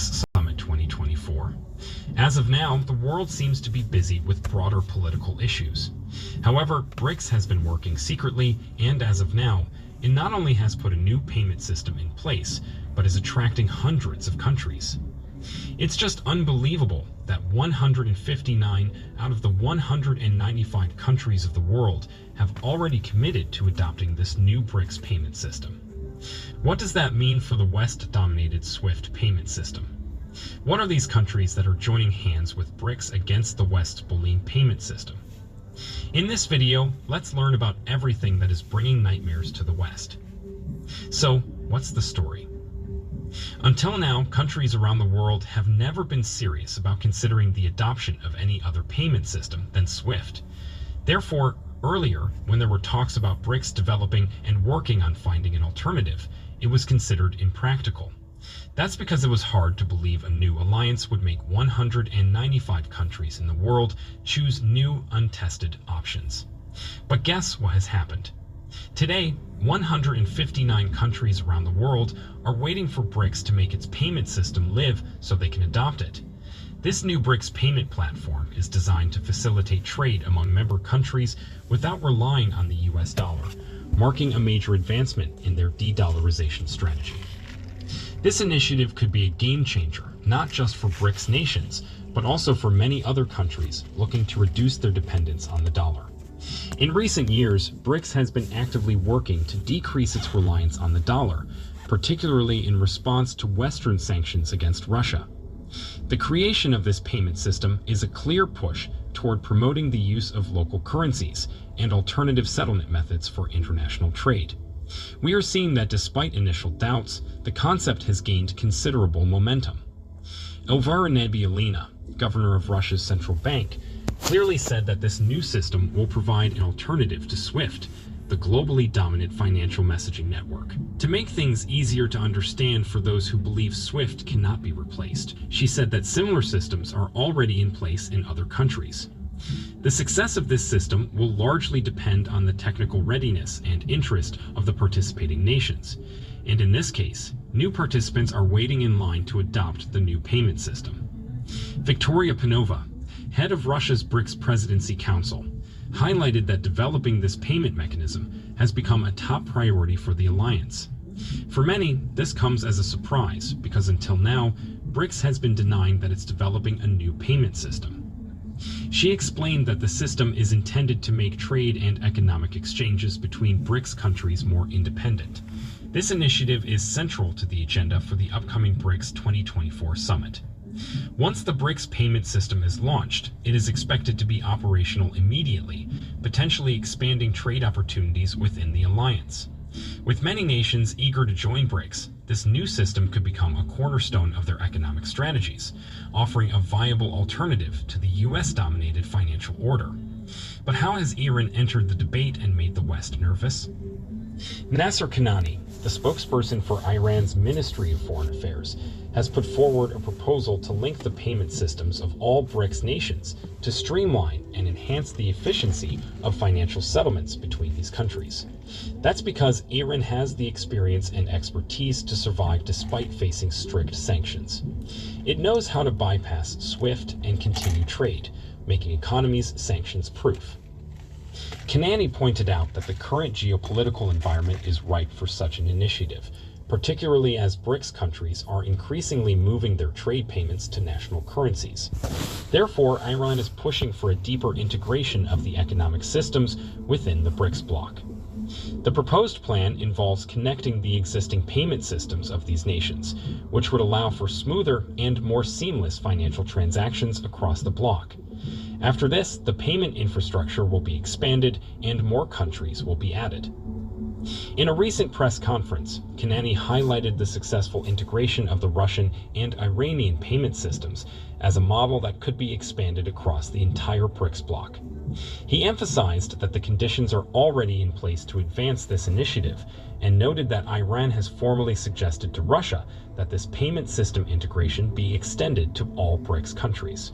BRICS Summit 2024. As of now, the world seems to be busy with broader political issues. However, BRICS has been working secretly, and as of now, it not only has put a new payment system in place, but is attracting hundreds of countries. It's just unbelievable that 159 out of the 195 countries of the world have already committed to adopting this new BRICS payment system. What does that mean for the West-dominated SWIFT payment system? What are these countries that are joining hands with BRICS against the West's bullying payment system? In this video, let's learn about everything that is bringing nightmares to the West. So, what's the story? Until now, countries around the world have never been serious about considering the adoption of any other payment system than SWIFT. Therefore, earlier, when there were talks about BRICS developing and working on finding an alternative, it was considered impractical. That's because it was hard to believe a new alliance would make 195 countries in the world choose new, untested options. But guess what has happened? Today, 159 countries around the world are waiting for BRICS to make its payment system live so they can adopt it. This new BRICS payment platform is designed to facilitate trade among member countries without relying on the US dollar, marking a major advancement in their de-dollarization strategy. This initiative could be a game changer, not just for BRICS nations, but also for many other countries looking to reduce their dependence on the dollar. In recent years, BRICS has been actively working to decrease its reliance on the dollar, particularly in response to Western sanctions against Russia. The creation of this payment system is a clear push toward promoting the use of local currencies and alternative settlement methods for international trade. We are seeing that despite initial doubts, the concept has gained considerable momentum. Elvira Nabiullina, governor of Russia's central bank, clearly said that this new system will provide an alternative to SWIFT, the globally dominant financial messaging network. To make things easier to understand for those who believe SWIFT cannot be replaced, she said that similar systems are already in place in other countries. The success of this system will largely depend on the technical readiness and interest of the participating nations, and in this case, new participants are waiting in line to adopt the new payment system. Victoria Panova, head of Russia's BRICS Presidency Council, highlighted that developing this payment mechanism has become a top priority for the alliance. For many, this comes as a surprise because until now, BRICS has been denying that it's developing a new payment system. She explained that the system is intended to make trade and economic exchanges between BRICS countries more independent. This initiative is central to the agenda for the upcoming BRICS 2024 summit. Once the BRICS payment system is launched, it is expected to be operational immediately, potentially expanding trade opportunities within the alliance. With many nations eager to join BRICS, this new system could become a cornerstone of their economic strategies, offering a viable alternative to the US-dominated financial order. But how has Iran entered the debate and made the West nervous? Nasser Kanani, the spokesperson for Iran's Ministry of Foreign Affairs, has put forward a proposal to link the payment systems of all BRICS nations to streamline and enhance the efficiency of financial settlements between these countries. That's because Iran has the experience and expertise to survive despite facing strict sanctions. It knows how to bypass SWIFT and continue trade, making economies sanctions-proof. Kanani pointed out that the current geopolitical environment is ripe for such an initiative, particularly as BRICS countries are increasingly moving their trade payments to national currencies. Therefore, Iran is pushing for a deeper integration of the economic systems within the BRICS bloc. The proposed plan involves connecting the existing payment systems of these nations, which would allow for smoother and more seamless financial transactions across the bloc. After this, the payment infrastructure will be expanded and more countries will be added. In a recent press conference, Kanani highlighted the successful integration of the Russian and Iranian payment systems as a model that could be expanded across the entire BRICS bloc. He emphasized that the conditions are already in place to advance this initiative and noted that Iran has formally suggested to Russia that this payment system integration be extended to all BRICS countries.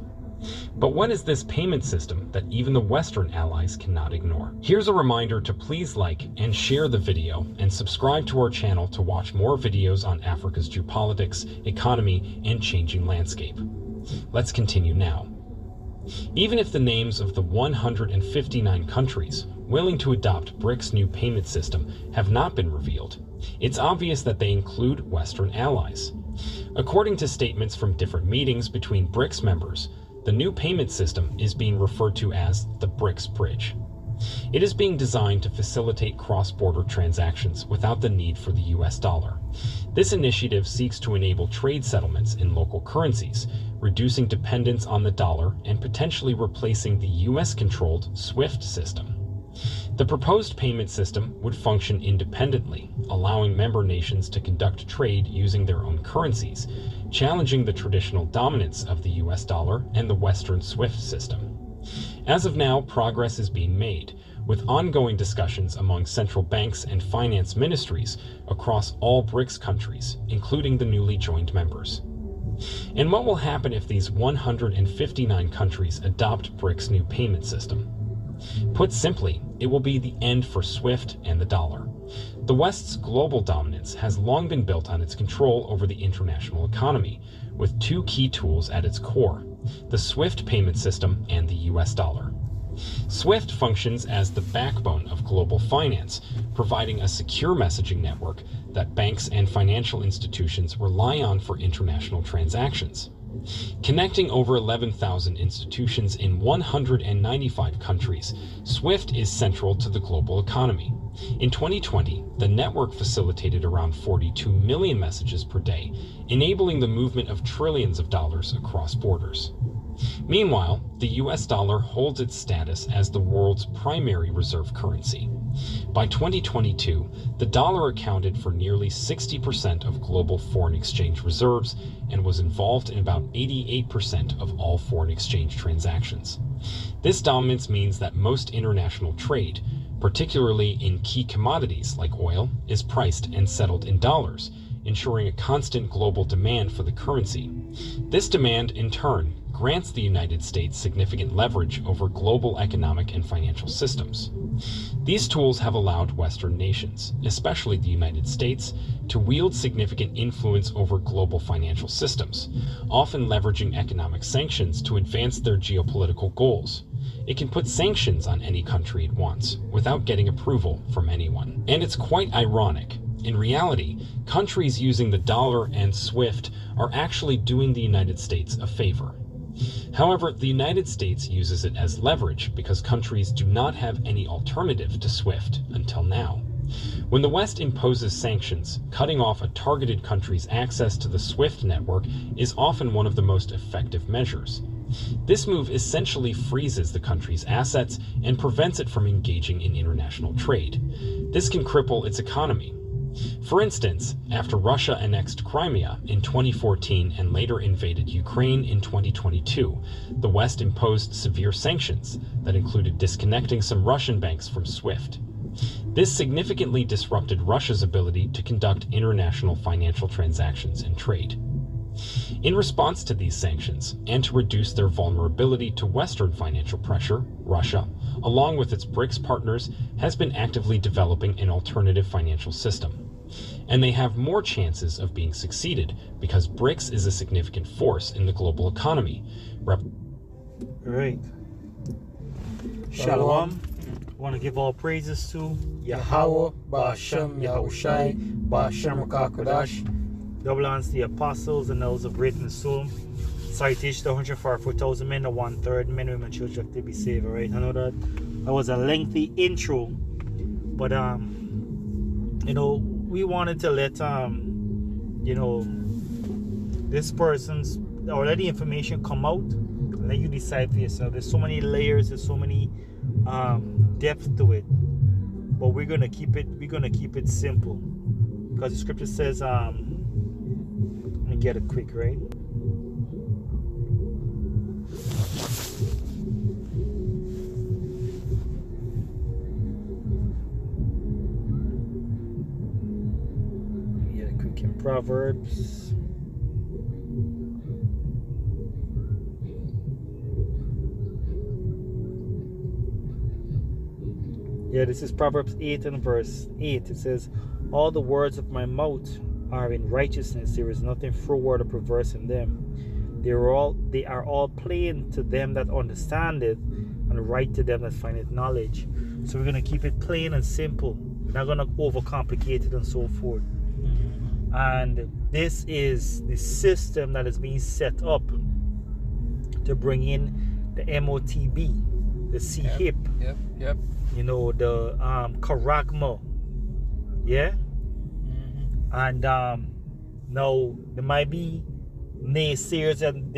But what is this payment system that even the Western allies cannot ignore? Here's a reminder to please like and share the video and subscribe to our channel to watch more videos on Africa's geopolitics, economy, and changing landscape. Let's continue now. Even if the names of the 159 countries willing to adopt BRICS' new payment system have not been revealed, it's obvious that they include Western allies. According to statements from different meetings between BRICS members, the new payment system is being referred to as the BRICS Bridge. It is being designed to facilitate cross-border transactions without the need for the US dollar. This initiative seeks to enable trade settlements in local currencies, reducing dependence on the dollar and potentially replacing the US-controlled SWIFT system. The proposed payment system would function independently, allowing member nations to conduct trade using their own currencies, challenging the traditional dominance of the US dollar and the Western SWIFT system. As of now, progress is being made, with ongoing discussions among central banks and finance ministries across all BRICS countries, including the newly joined members. And what will happen if these 159 countries adopt BRICS' new payment system? Put simply, it will be the end for SWIFT and the dollar. The West's global dominance has long been built on its control over the international economy, with two key tools at its core: the SWIFT payment system and the US dollar. SWIFT functions as the backbone of global finance, providing a secure messaging network that banks and financial institutions rely on for international transactions. Connecting over 11,000 institutions in 195 countries, SWIFT is central to the global economy. In 2020, the network facilitated around 42 million messages per day, enabling the movement of trillions of dollars across borders. Meanwhile, the US dollar holds its status as the world's primary reserve currency. By 2022, the dollar accounted for nearly 60% of global foreign exchange reserves and was involved in about 88% of all foreign exchange transactions. This dominance means that most international trade, particularly in key commodities like oil, is priced and settled in dollars, ensuring a constant global demand for the currency. This demand, in turn, grants the United States significant leverage over global economic and financial systems. These tools have allowed Western nations, especially the United States, to wield significant influence over global financial systems, often leveraging economic sanctions to advance their geopolitical goals. It can put sanctions on any country it wants, without getting approval from anyone. And it's quite ironic. In reality, countries using the dollar and SWIFT are actually doing the United States a favor. However, the United States uses it as leverage because countries do not have any alternative to SWIFT until now. When the West imposes sanctions, cutting off a targeted country's access to the SWIFT network is often one of the most effective measures. This move essentially freezes the country's assets and prevents it from engaging in international trade. This can cripple its economy. For instance, after Russia annexed Crimea in 2014 and later invaded Ukraine in 2022, the West imposed severe sanctions that included disconnecting some Russian banks from SWIFT. This significantly disrupted Russia's ability to conduct international financial transactions and trade. In response to these sanctions, and to reduce their vulnerability to Western financial pressure, Russia, along with its BRICS partners, has been actively developing an alternative financial system. And they have more chances of being succeeded because BRICS is a significant force in the global economy. Right. Shalom. I want to give all praises to Yahweh, Ba'Shem, Yahushai, Ba'Shem Kakodash. double honors to the apostles and those of great and soul. Citation to 144,000 men, the 1/3 men, women, children to be saved. Right? I know that was a lengthy intro, but you know, we wanted to let you know, this person's or let the information come out and let you decide for yourself. There's so many layers, there's so many depth to it, but we're gonna keep it simple because the scripture says let me get it quick, right? In Proverbs Yeah, this is Proverbs 8 and verse 8. It says, all the words of my mouth are in righteousness. There is nothing froward or perverse in them. They are all plain to them that understand it, and right to them that find it knowledge. So we're going to keep it plain and simple. We're not going to overcomplicate it and so forth. And this is the system that is being set up to bring in the Motb, the C-hip, Yep. you know, the Karagma. Yeah? And now there might be naysayers, and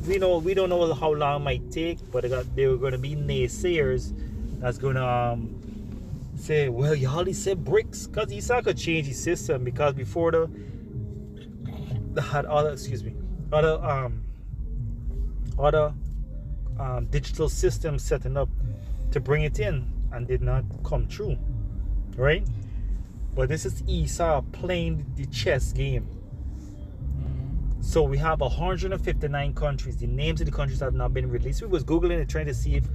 we don't know how long it might take, but there are going to be naysayers that's going to say, well, you already said bricks, because he's not going to change the system, because before the had other digital systems setting up to bring it in and did not come true, right? But this is Esau playing the chess game. So we have 159 countries. The names of the countries have not been released. We was Googling it, trying to see if,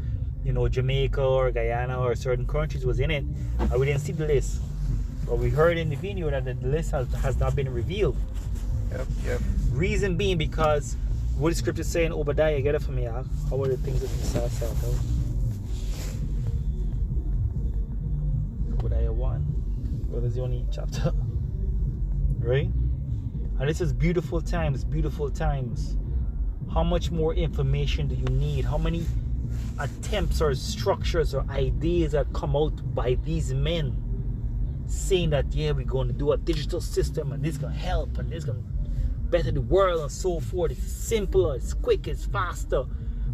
you know, Jamaica or Guyana or certain countries was in it. And we didn't see the list. But we heard in the video that the list has not been revealed. Yep. Reason being because what the scripture say in Obadiah, get it for me, how are the things that Esau said out? Obadiah 1. Well, that's the only chapter. Right? And this is beautiful times. How much more information do you need? How many attempts or structures or ideas that come out by these men saying that, yeah, we're going to do a digital system and this is going to help and this is going to better the world and so forth. It's simpler, it's quick, it's faster.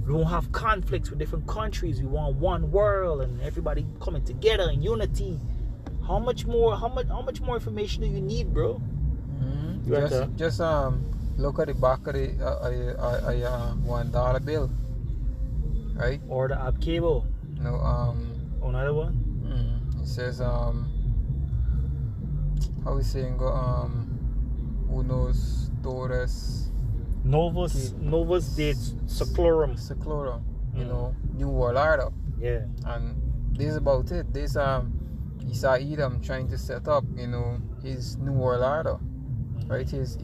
We won't have conflicts with different countries. We want one world and everybody coming together in unity. How much more information do you need, bro? Just look at the back of the $1 bill, right? Or the app cable. No, Another one. It says how we saying go unos Torres Novus de Seclorum. You know, New World Order. Yeah. And this is about it. This Esau Edom trying to set up, you know, his New World Order. Right, his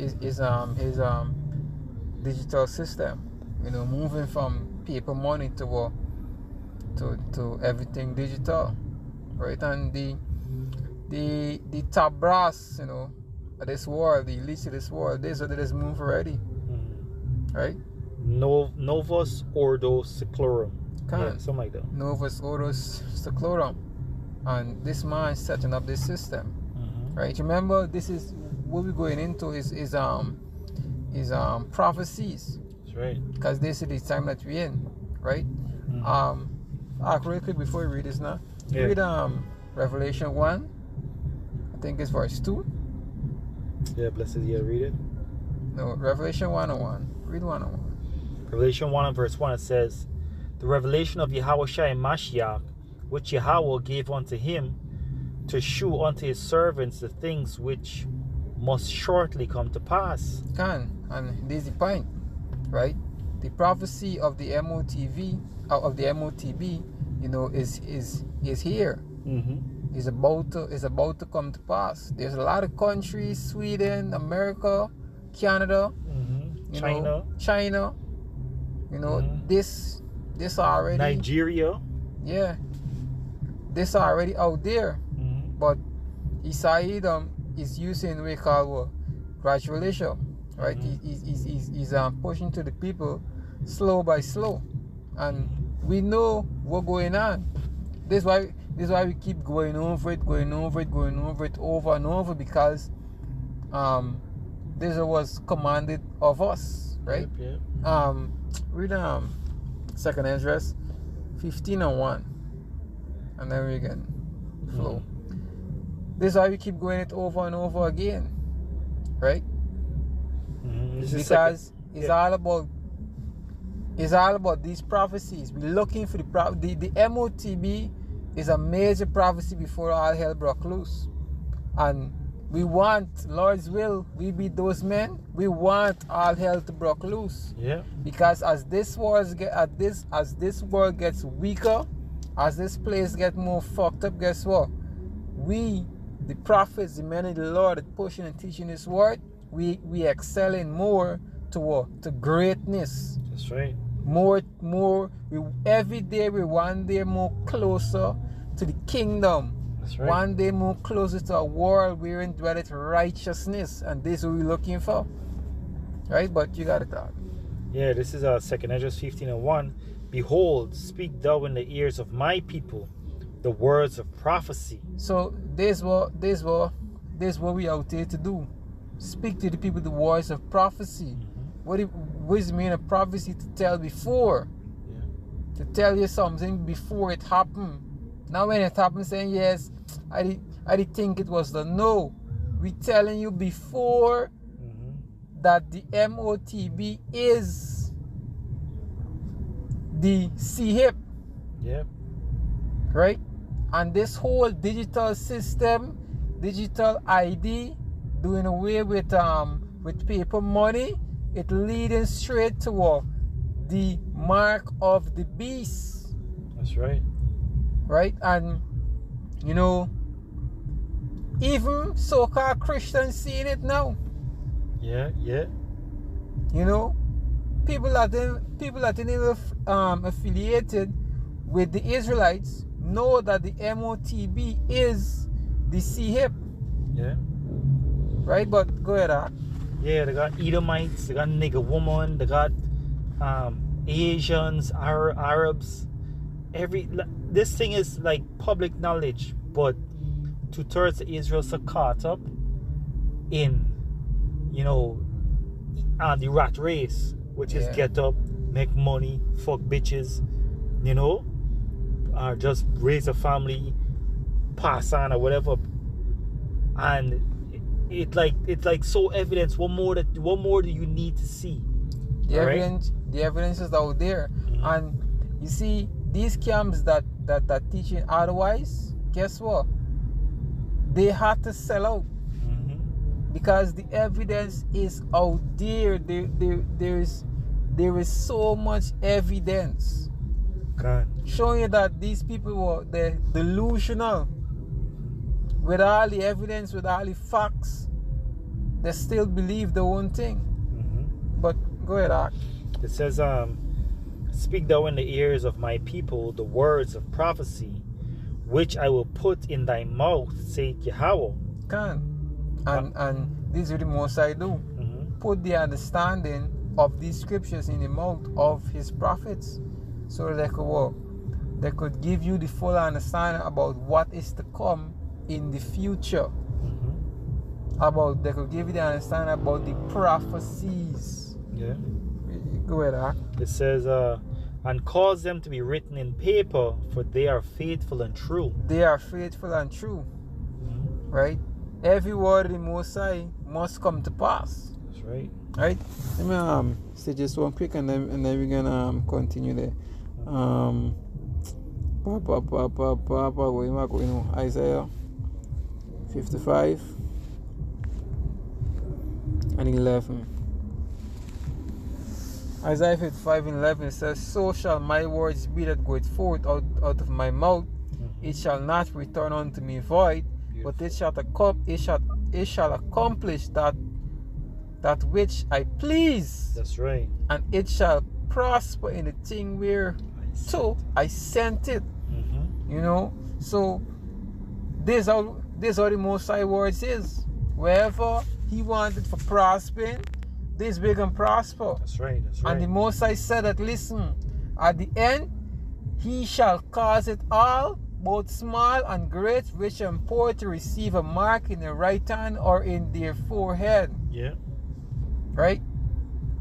digital system, you know, moving from paper money to everything digital, right? And the top brass, you know, of this world, the elites of this world, this move already, right? Novus Ordo Seclorum. Yeah, something like that. Novus Ordo Seclorum, and this man setting up this system, right? Remember, this is. What we're going into is prophecies. That's right. Because this is the time that we're in, right? Real quick before we read this now. Yeah. Read Revelation 1. I think it's verse 2. Yeah, blessed. Yeah, read it. No, Revelation 1:1. Read 1:1. Revelation 1 and verse 1, it says, the revelation of Yahushua and Mashiach, which Yahweh gave unto him, to shew unto his servants the things which must shortly come to pass. And this is the point, right? The prophecy of the Motb, you know, is here. Is about to come to pass. There's a lot of countries: Sweden, America, Canada, China. You know, this already. Nigeria. Yeah, this already out there. But Esau Edom is using what we call gradualism, right? He's pushing to the people slow by slow, and we know what's going on. This is why we keep going over it over and over, because this was commanded of us, right? Yep. Read 2nd Ezra 15:1, and then we can flow. This is why we keep going it over and over again, right? Because it's all about these prophecies. We're looking for the Motb is a major prophecy before all hell broke loose, and we want, Lord's will, we be those men. We want all hell to break loose. Yeah. Because as this world gets weaker, as this place get more fucked up, guess what? We, the prophets, the men of the Lord that pushing and teaching this word, we excelling more to what? To greatness. That's right. More, every day we one day more closer to the kingdom. That's right. One day more closer to a world wherein dwelleth righteousness, and this is what we're looking for. Right? But you got it out. Yeah, this is 2nd Ezra 15:1. Behold, speak thou in the ears of my people the words of prophecy. So this what we out there to do. Speak to the people the words of prophecy. What is the meaning of prophecy? To tell before. Yeah. To tell you something before it happened. Now when it happens, saying yes, I did think it was the no. We telling you before that the Motb is the CHIP. Yeah. Right? And this whole digital system, digital ID, doing away with paper money, it leading straight to the mark of the beast. That's right. Right? And you know, even so-called Christians seeing it now. Yeah, yeah. You know, people that even affiliated with the Israelites know that the Motb is the CHIP. Yeah. Right? But go ahead, Ak. Yeah, they got Edomites, they got nigger woman, they got Asians, Arabs. This thing is like public knowledge, but 2/3 of Israel are caught up in, you know, the rat race, which is get up, make money, fuck bitches, you know, or just raise a family, pass on or whatever, and it's like so evidence. What more do you need to see? The evidence is out there, and you see these camps that teaching otherwise. Guess what? They had to sell out because the evidence is out there. There is so much evidence showing you that these people were delusional. With all the evidence, with all the facts, they still believe their own thing. But go ahead, Ak. It says, speak thou in the ears of my people the words of prophecy, which I will put in thy mouth, saith Yahweh. And this is what the Most I do. Put the understanding of these scriptures in the mouth of his prophets, so that they could give you the full understanding about what is to come in the future. They could give you the understanding about the prophecies. Yeah. Go ahead, Ak. It says, and cause them to be written in paper, for they are faithful and true. They are faithful and true. Right? Every word of the Most High must come to pass. That's right. Right? Let me say just one quick, and then we're gonna continue there. Isaiah 55 and 11. Isaiah 55 and 11 says, so shall my words be that goeth forth out of my mouth. It shall not return unto me void, but it shall accomplish that which I please. That's right. And it shall prosper in the thing where I sent it. You know, so this how the Most High words is. Wherever he wanted for prospering, this big and prosper. That's right. And the Most High said that, listen, at the end, he shall cause it all, both small and great, rich and poor, to receive a mark in their right hand or in their forehead. Yeah. Right?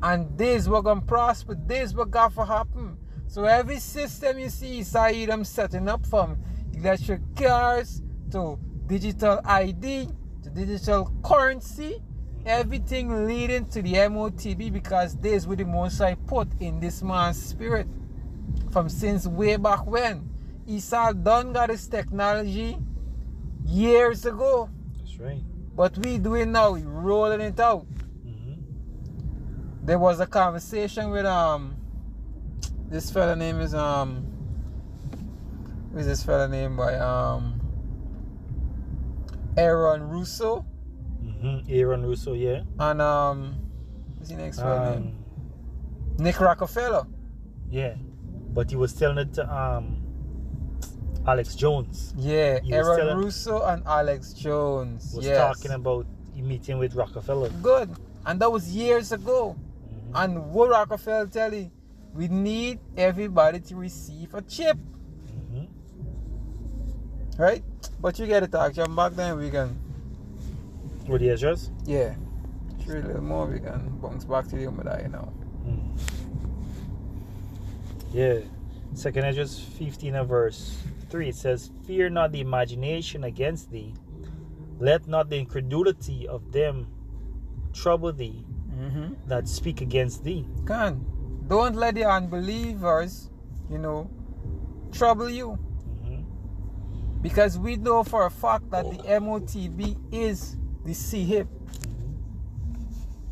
And this will going to prosper. This will going to happen. So every system you see, them setting up from electric cars to digital ID to digital currency, everything leading to the Motb, because this is what the Most High put in this man's spirit from since way back when. Esau done got his technology years ago. That's right. But we doing now, we rolling it out. There was a conversation with this fella name is who's this fella named by Aaron Russo. Aaron Russo, yeah. And what's the next fella name? Nick Rockefeller. Yeah. But he was telling it to Alex Jones. Yeah, Aaron Russo and Alex Jones. Was talking about he meeting with Rockefeller. Good. And that was years ago. And what Rockefeller tell you, we need everybody to receive a chip. Right? But you get it, Jump back then we can. What the address? Yeah. Sure, a little more we can bounce back to the Motb, you know. Yeah. Second Esdras 15 and verse 3, it says, "Fear not the imagination against thee, let not the incredulity of them trouble thee that speak against thee." Don't let the unbelievers, trouble you. Because we know for a fact that the Motb is the CHIP.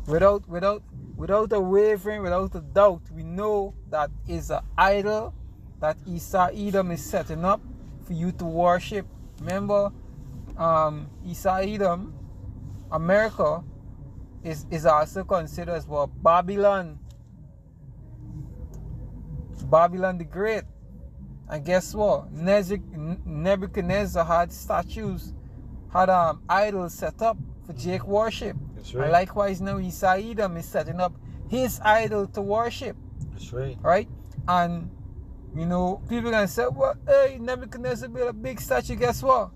Without a wavering, without a doubt, we know that is an idol that Esau Edom is setting up for you to worship. Remember, Esau Edom, America, is also considered as well Babylon. Babylon the Great. And guess what? Nebuchadnezzar had statues, had idols set up for Jake worship. That's right. And likewise now Esau Edom is setting up his idol to worship. That's right. Right? And people gonna say, well, hey, Nebuchadnezzar built a big statue. Guess what?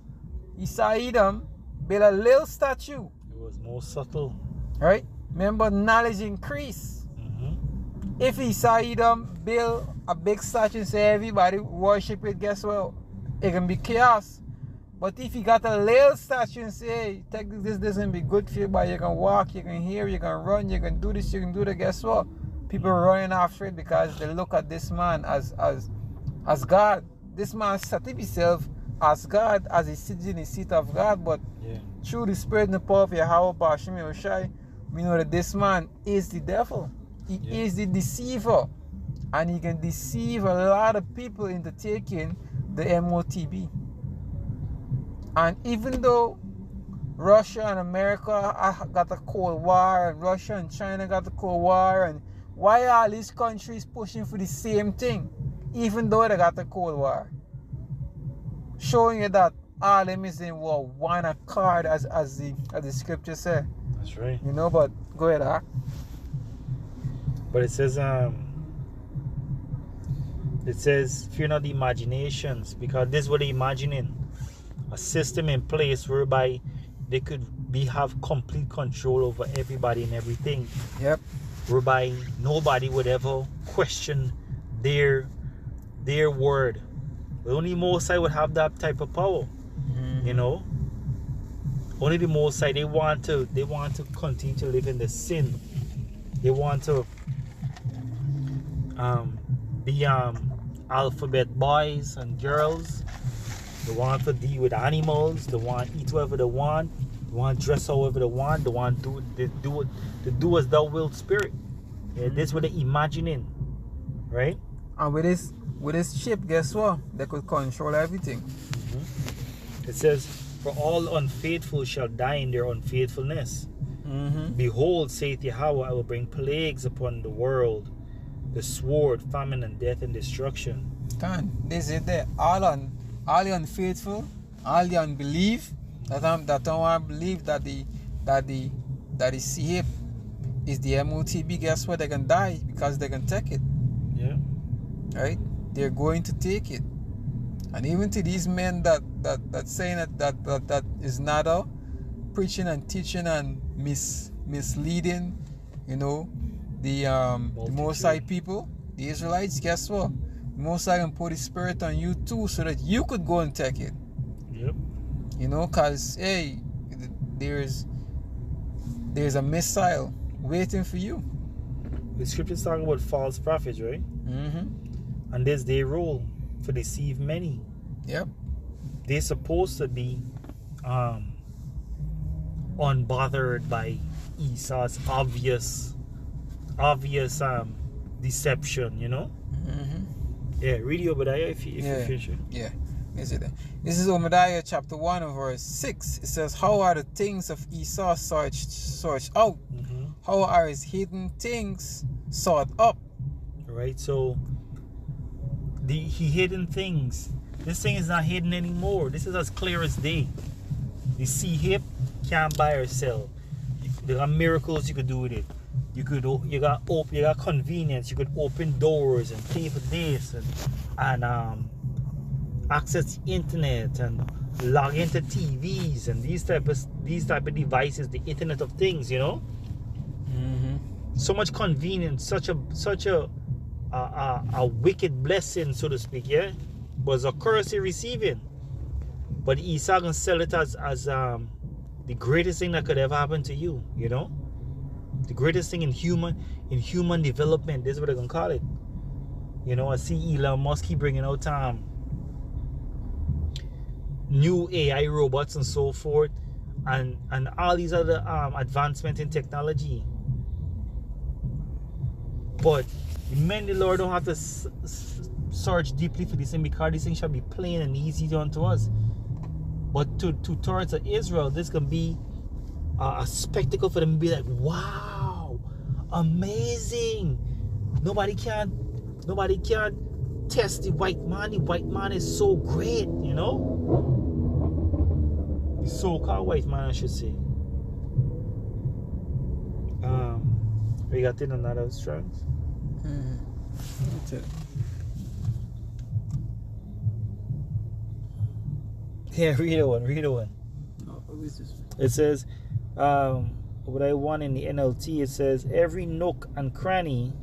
Esau Edom built a little statue. It was more subtle. Right? Remember, knowledge increase. If Esau Edom build a big statue and say everybody worship it, guess what? It can be chaos. But if you got a little statue and say, hey, take this doesn't be good for you, but you can walk, you can hear, you can run, you can do this, you can do that, guess what? People are running after it because they look at this man as God. This man set up himself as God, as he sits in the seat of God, but through the spirit and the power of Yahweh Bashim Yoshai, we know that this man is the devil. He is the deceiver, and he can deceive a lot of people into taking the Motb. And even though Russia and America got a Cold War, and Russia and China got a Cold War, and why are all these countries pushing for the same thing, even though they got a Cold War? Showing you that all of them is in one accord, as the scripture said. That's right. But go ahead, Ak. But it says, fear not the imaginations, because this is what they're imagining. A system in place whereby they could have complete control over everybody and everything. Yep. Whereby nobody would ever question their word. Only Most High would have that type of power. Only the Most High, they want to continue to live in the sin. They want to be alphabet boys and girls. They want to deal with animals. They want to eat whatever they want. They want to dress however they want. They want to do as thou wilt, spirit. Yeah, this is what they're imagining, right? And with this chip, guess what? They could control everything. It says, "For all unfaithful shall die in their unfaithfulness. Behold, saith Yahweh, I will bring plagues upon the world, the sword, famine, and death, and destruction." This is there. All the unfaithful, all the unbelief that don't want to believe that the CHIP is the Motb. Guess what? They can die because they can take it. Yeah. Right? They're going to take it. And even to these men that saying that is not preaching and teaching and misleading, the Most High people, the Israelites, guess what? The Most High can put His Spirit on you too, so that you could go and take it. Yep. Because hey, there's a missile waiting for you. The scriptures talk about false prophets, right? And there's their role to deceive many. Yep. They're supposed to be unbothered by Esau's obvious deception, Yeah, read Obadiah if you're Yeah. Is it? This is Obadiah chapter 1 and verse 6. It says, how are the things of Esau searched out? How are his hidden things sought up? Right, so he hidden things. This thing is not hidden anymore. This is as clear as day. You see hip, can't buy or sell. There are miracles you could do with it. You got convenience. You could open doors and pay for this and access the internet and log into TVs and these type of devices, the Internet of Things, you know. So much convenience, such a wicked blessing, so to speak, yeah. Was a curse he receiving, but Esau gonna sell it as the greatest thing that could ever happen to you, you know. The greatest thing in human development. This is what they're gonna call it. You know, I see Elon Musk keep bringing out new AI robots and so forth, and all these other advancements in technology. But men, the Lord don't have to search deeply for this thing, because this thing shall be plain and easy unto us. But towards Israel, this can be a spectacle for them to be like, wow, amazing. Nobody can test the white man. The white man is so great, you know. The so-called white man, I should say. We got in another strands. Yeah, read the one. It says, what I want in the NLT, it says, every nook and cranny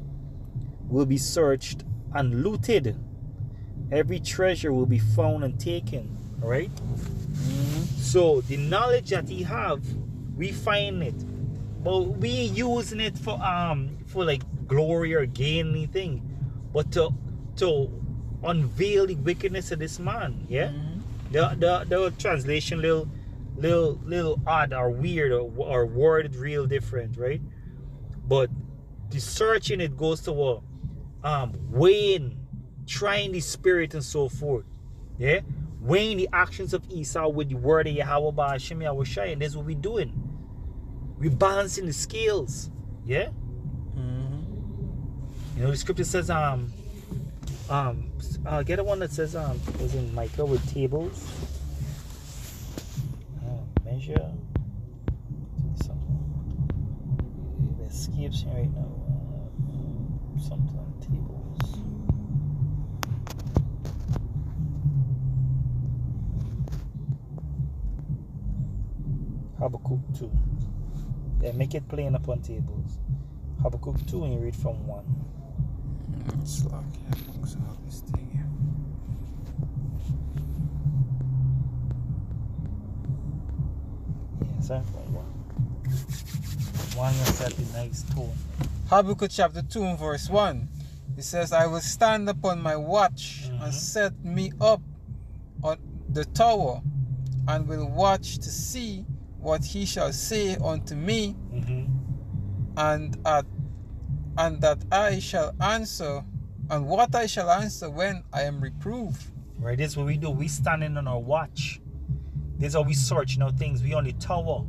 will be searched and looted. Every treasure will be found and taken. All right? So the knowledge that he have, we find it, but we using it for like glory or gain anything, but to unveil the wickedness of this man. Yeah. The translation little odd or weird or worded real different, right? But the searching, it goes to weighing, trying the spirit and so forth. Yeah, weighing the actions of Esau with the word of Yahweh Ba'ashem Yahweh Shai, and that's what we're doing. We're balancing the scales. Yeah. You know, the scripture says get a one that says was in Micah with tables. Measure something. It escapes me right now. Something on tables. Habakkuk 2. Yeah, make it plain upon tables. Habakkuk 2, and you read from 1. It's like books and all this thing. Yeah, sorry for 1. 1 will set a nice tone. Habakkuk chapter 2 and verse 1. It says, I will stand upon my watch and set me up on the tower, and will watch to see what he shall say unto me, and that I shall answer, and what I shall answer when I am reproved. Right, this is what we do. We standing on our watch. This is how we searching out things. We on the tower,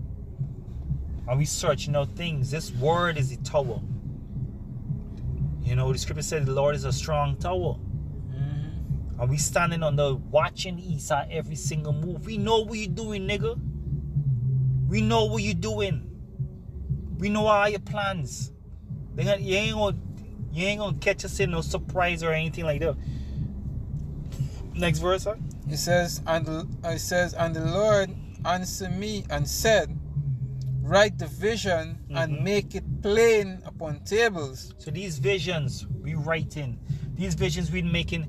and we searching out things. This word is the tower. You know, the scripture says the Lord is a strong tower. And we standing on the watching Esau every single move. We know what you're doing, nigga. We know what you're doing. We know all your plans. You ain't gonna catch us in no surprise or anything like that. Next verse, huh? It says, and the Lord answered me and said, write the vision and make it plain upon tables. So these visions we writing. These visions we making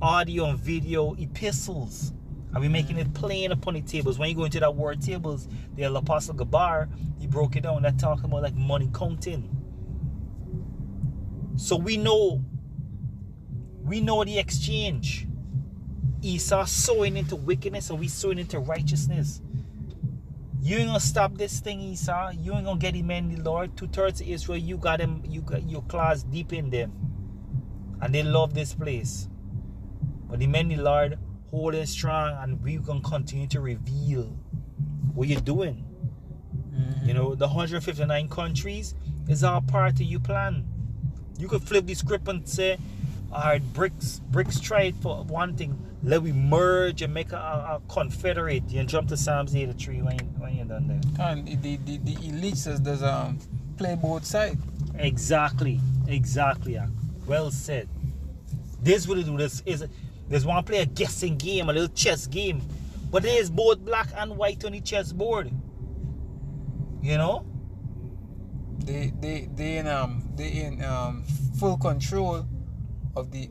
audio and video epistles. And we making it plain upon the tables. When you go into that word tables, the Apostle Gabar, he broke it down. That talking about like money counting. So we know the exchange. Esau sowing into wickedness, and we sowing into righteousness. You ain't gonna stop this thing, Esau. You ain't gonna get him in the Lord. 2/3 of Israel, you got him. You got your claws deep in them, and they love this place. But the men, the Lord, holding strong, and we can continue to reveal what you're doing. Mm-hmm. You know, the 159 countries is all part of your plan. You could flip the script and say, all right, BRICS tried for one thing. Let we merge and make a confederate. You jump to Psalms 83 when you're done there. And the elites does play both sides. Exactly. Yeah. Well said. This what it do. There's one play a guessing game, a little chess game, but there's both black and white on the chessboard. You know. They in full control of the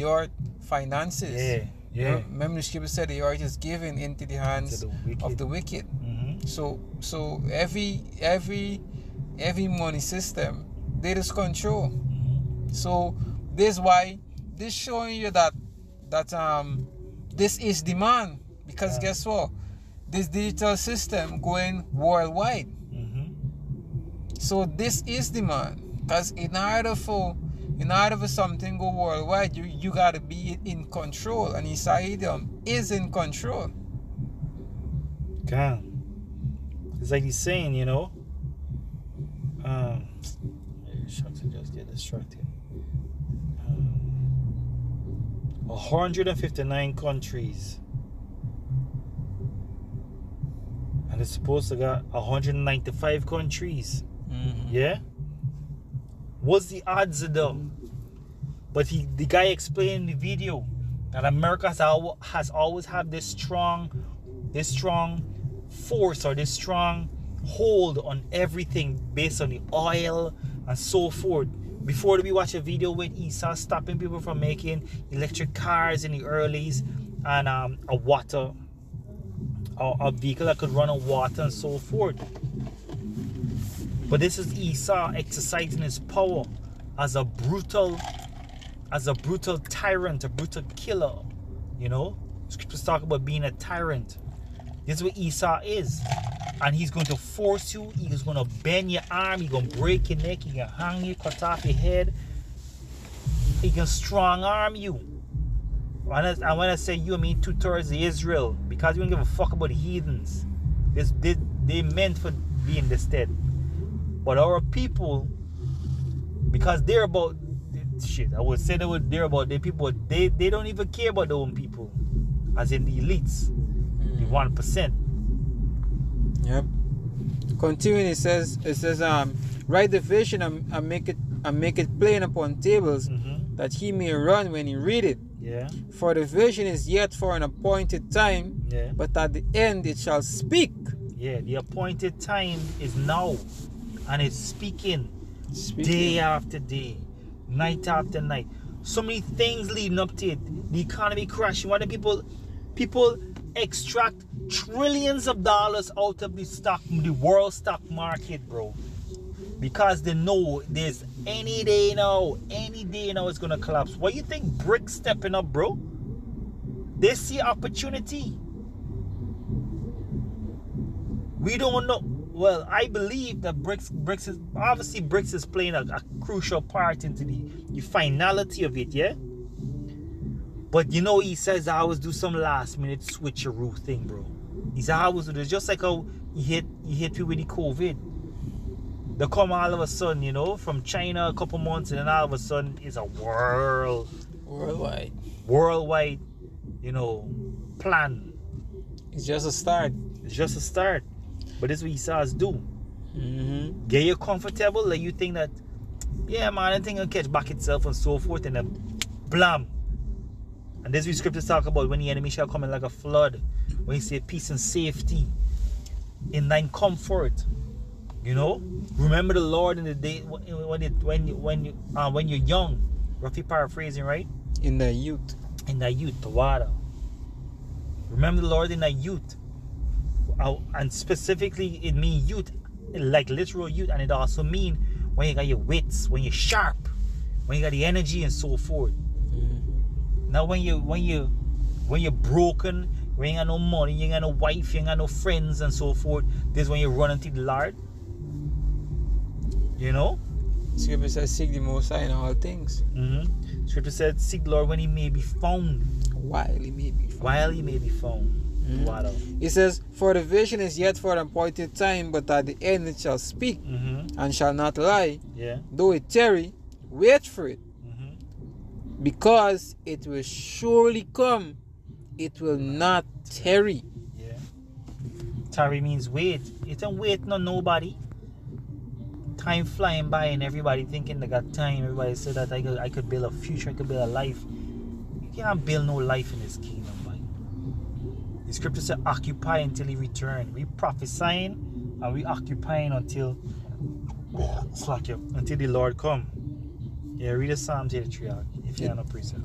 earth finances. Yeah. Remember the scripture said the earth is given into the hands of the wicked. Mm-hmm. So every money system they just control. Mm-hmm. So this why this showing you that this is demand, because guess what? This digital system going worldwide. So this is demand, because in order for something go worldwide, you gotta be in control, and Isaiah is in control. Damn. It's like he's saying, you know. Shucks, I just get distracted. 159 countries, and it's supposed to got 195 countries. Mm-hmm. Yeah. What's the odds though? But the guy explained in the video that America has always had this strong force, or this strong hold on everything based on the oil and so forth. Before we watch a video with Esau stopping people from making electric cars in the earlys, and a vehicle that could run on water and so forth. But this is Esau exercising his power as a brutal tyrant, a brutal killer. You know, scriptures talk about being a tyrant. This is what Esau is, and he's going to force you. He's going to bend your arm. He's going to break your neck. He can hang you, cut off your head. He can strong arm you. And when I say you, I mean 2/3 of Israel, because you don't give a fuck about the heathens. They meant for being the stead. But our people, because they're about shit, I would say they're about their people. They don't even care about their own people, as in the elites, the 1%. Yep. Continuing, it says write the vision and make it plain upon tables, that he may run when he read it. Yeah. For the vision is yet for an appointed time, but at the end it shall speak. Yeah, the appointed time is now, and it's speaking day after day, night after night. So many things leading up to it. The economy crashing. Why do people extract trillions of dollars out of the world stock market, bro? Because they know there's any day now it's gonna collapse. What you think BRICS stepping up, bro? They see opportunity. We don't know. Well, I believe that BRICS is playing a crucial part into the finality of it, yeah? But you know, he says I always do some last minute switcheroo thing, bro. He's always do this, just like how he hit people with the COVID. They come all of a sudden, you know, from China a couple months, and then all of a sudden it's a worldwide, you know, plan. It's just a start. But this is what he says do. Get you comfortable, like you think that, yeah, man, that thing will catch back itself and so forth, and then blam. And this is what scriptures talk about, when the enemy shall come in like a flood, when he say peace and safety in thine comfort. You know, remember the Lord in the day when you're young. Roughly paraphrasing, right? In the youth, the water. Remember the Lord in the youth, and specifically it means youth, like literal youth, and it also means when you got your wits, when you're sharp, when you got the energy and so forth. Now when you're broken, when you ain't got no money, you ain't got no wife, you ain't got no friends and so forth, this is when you're running to the Lord. You know? Scripture says, seek the Most High in all things. Scripture said, seek the Lord when he may be found. While he may be found. While he may be found. Wow. It says, for the vision is yet for an appointed time, but at the end it shall speak, and shall not lie. Yeah. Though it tarry, wait for it, because it will surely come. It will not tarry. Yeah. Tarry means wait. It ain't waiting on nobody. Time flying by and everybody thinking they got time. Everybody said that I could build a future, I could build a life. You can't build no life in this kingdom, buddy. The scripture said occupy until he return. We prophesying and we occupying until until the Lord come. Yeah, read the Psalms 83 if you have no precept.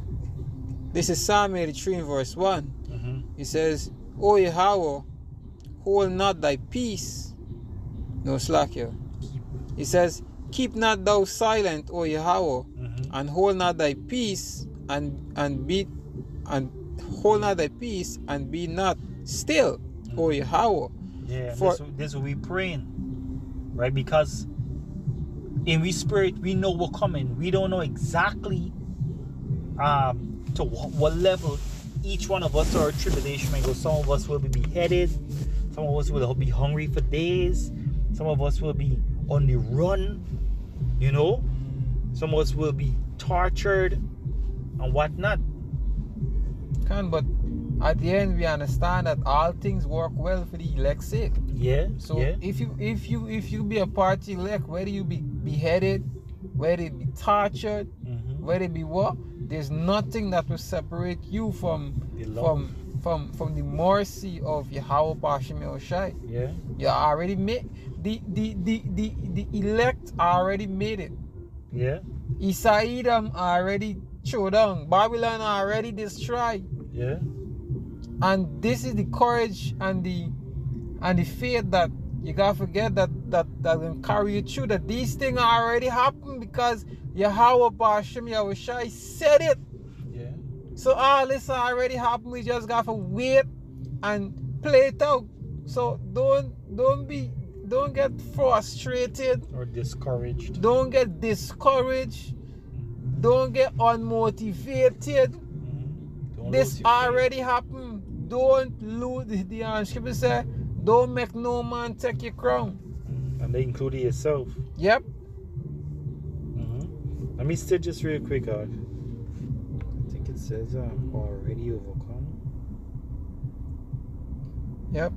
This is Psalm 83 in verse 1. It says, O Yahweh, hold not thy peace, no slack here. It says, keep not thou silent, O Yahweh, and hold not thy peace, and hold not thy peace, and be not still, O Yahweh. Yeah, this what we praying, right? Because in we spirit we know we're coming. We don't know exactly to what level each one of us our tribulation may go. Some of us will be beheaded. Some of us will be hungry for days. Some of us will be on the run, you know. Some of us will be tortured and whatnot. But at the end we understand that all things work well for the elect's sake. Yeah. So if you be a part of the elect, whether you be beheaded, whether it be tortured, whether it be what, there's nothing that will separate you from the mercy of Yahweh Bashim Yoshai. Yeah. You already made the elect already made it. Yeah. Isaidam already thrown down. Babylon already destroyed. Yeah. And this is the courage and the faith that you gotta forget that will carry you through, that these things already happened because Yahweh Bashim Yahushai said it. Yeah. So all this already happened. We just gotta wait and play it out. So don't get frustrated or discouraged. Don't get discouraged. Don't get unmotivated. This already happened. Don't lose. The scripture says, don't make no man take your crown. And they included yourself. Yep. Let me still just real quick out. I think it says already overcome. Yep.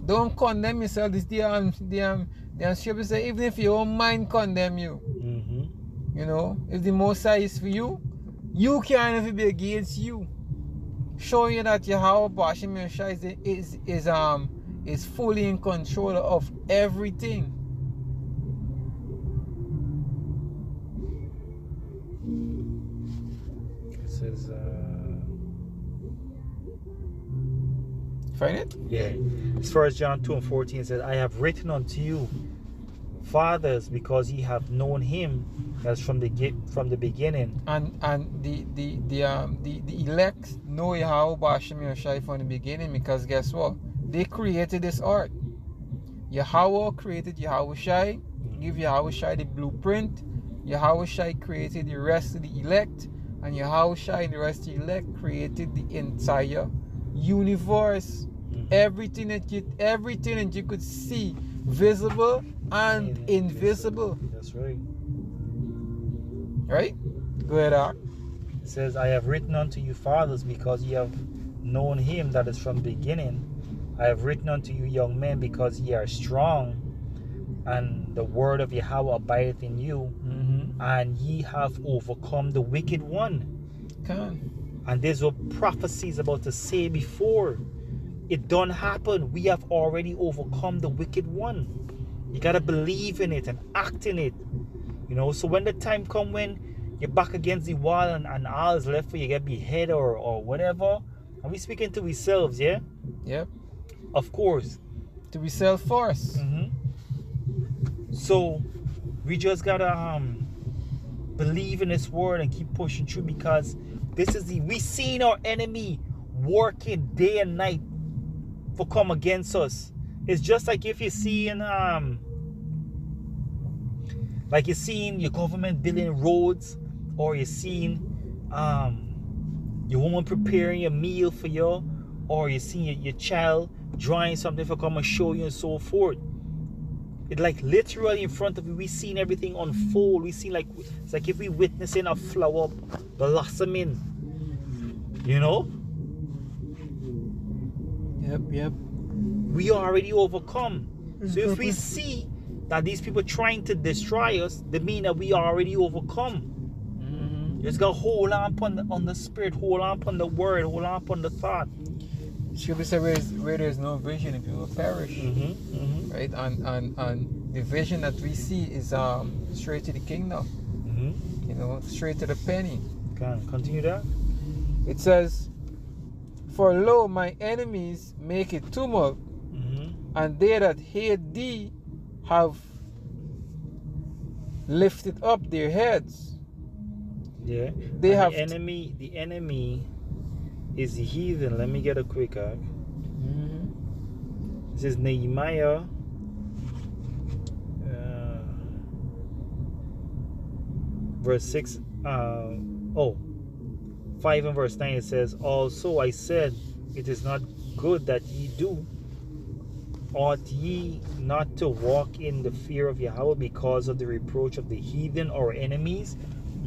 Don't condemn yourself. This the scripture say, even if your own mind condemn you, you know, if the Most High is for you, you can't even be against you. Showing you that Yahweh Bashim Yoshai is fully in control of everything. It says find it? Yeah. As far as John 2:14 it says, I have written unto you, fathers, because ye have known him as from the beginning. And the elect know Yahweh Bashim Yoshai from the beginning, because guess what? They created this art. Yahweh created Yahweh Shai, give Yahweh Shai the blueprint. Yahweh Shai created the rest of the elect, and Yahweh Shai and the rest of the elect created the entire universe. Everything that you could see, visible and invisible. That's right. Right? Go ahead, Ark. It says, I have written unto you, fathers, because ye have known him that is from beginning. I have written unto you, young men, because ye are strong, and the word of Yahweh abideth in you, and ye have overcome the wicked one. And there's what prophecy is about to say before. It done happen. We have already overcome the wicked one. You gotta believe in it and act in it. You know, so when the time come when you're back against the wall and all is left for you, get beheaded or whatever, and we speaking to ourselves, yeah? Yep. Of course. To be self-force. So we just gotta believe in this word and keep pushing through, because this is we seen our enemy working day and night for come against us. It's just like if you're seeing like you're seeing your government building roads, or you're seeing your woman preparing a meal for you, or you're seeing your child drawing something for come and show you, and so forth. It like literally in front of you, we seen everything unfold. We see like it's like if we witnessing a flower blossoming, you know. Yep. We already overcome. So if we see that these people trying to destroy us, they mean that we already overcome. Just gotta hold on on the spirit, hold on on the word, hold on on the thought. Scripture says where there's no vision, the people perish. Right? And the vision that we see is straight to the kingdom. You know, straight to the penny. Continue that. It says, for lo, my enemies make a tumult, and they that hate thee have lifted up their heads. Yeah. They and have the enemy is the heathen. Let me get a quick This is Nehemiah verse 6 5 and verse 9. It says, also I said, it is not good that ye do. Ought ye not to walk in the fear of Yahweh because of the reproach of the heathen or enemies?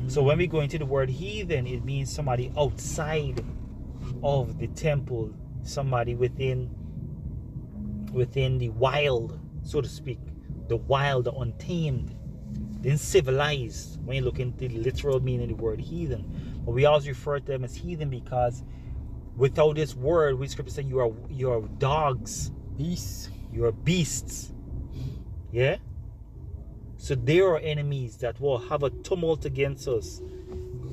So when we go into the word heathen, it means somebody outside of the temple, somebody within the wild, so to speak, the wild, the untamed, the uncivilized. When you look into the literal meaning of the word heathen, but we always refer to them as heathen because without this word, we scripture say you are dogs, beasts. You are beasts. Yeah. So there are enemies that will have a tumult against us.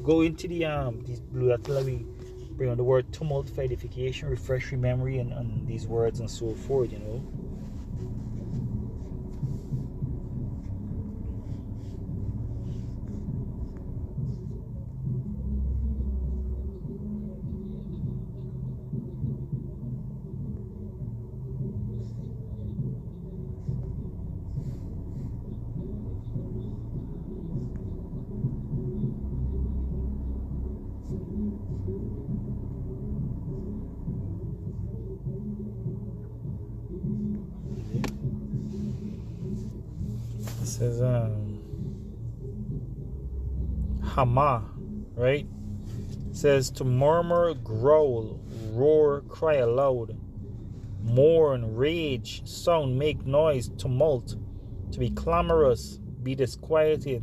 Go into these blue. That's why we bring on the word tumult for edification, refresh your memory, and these words and so forth. You know. It says Hama, right? It says to murmur, growl, roar, cry aloud, mourn, rage, sound, make noise, tumult, to be clamorous, be disquieted.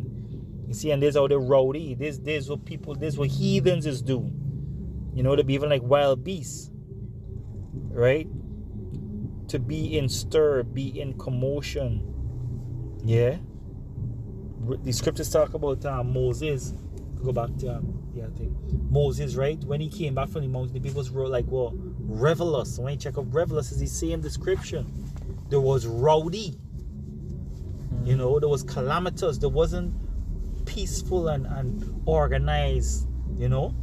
You see, and this is how they're rowdy. This is what people, this is what heathens is do. You know, to be even like wild beasts, right? To be in stir, be in commotion. Yeah. The scriptures talk about Moses. Go back to I think Moses, right? When he came back from the mountain, the people were like, well, revelous. When you check out revelous, is the same description. There was rowdy. You know, there was calamitous. There wasn't peaceful and organized, you know.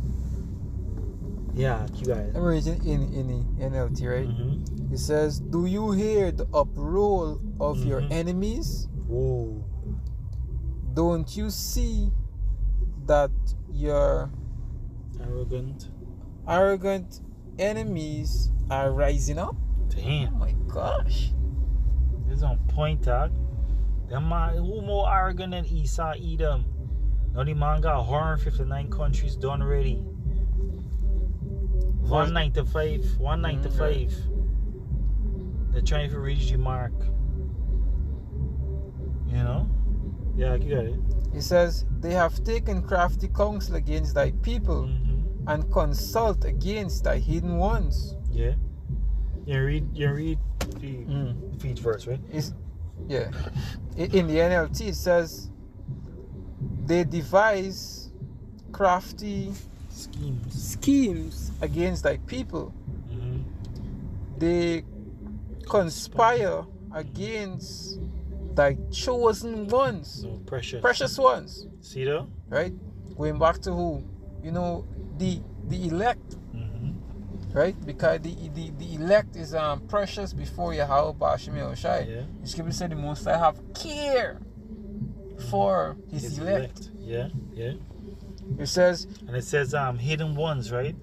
Yeah, you guys. I'm reading in the NLT, right? It says, do you hear the uproar of your enemies? Whoa. Don't you see that your arrogant enemies are rising up? Damn. Oh my gosh. This is on point, tag. Them man, who more arrogant than Esau, Edom? Now the man got 159 countries done already. 195. 195. They're trying to reach the mark. You know? Yeah, you got it. It says, they have taken crafty counsel against thy people and consult against thy hidden ones. Yeah. You read the each verse, right? Yeah. In the NLT, it says, they devise crafty schemes against thy people. They conspire against thy chosen ones. So precious ones. See that? Right? Going back to who? You know, the elect. Right? Because the elect is precious before Yahweh Bashim Yahushai. Yeah. The scripture said the Most High have care for his elect. Yeah, yeah. It says, And it says hidden ones, right?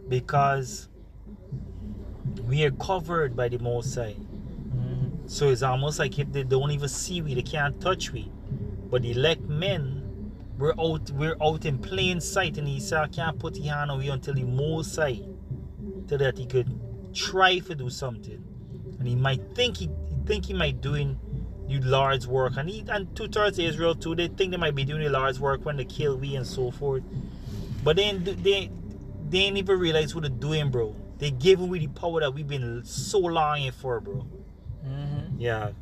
Because we are covered by the Most High. So it's almost like if they don't even see we, they can't touch we. But the elect men, we're out in plain sight, and he said, I can't put his hand on you until the Most High, so that he could try to do something. And he might think he might doing the Lord's work. And 2/3 of Israel too, they think they might be doing the Lord's work when they kill we and so forth. But they ain't even realize what they're doing, bro. They giving we the power that we've been so longing for, bro. Yeah.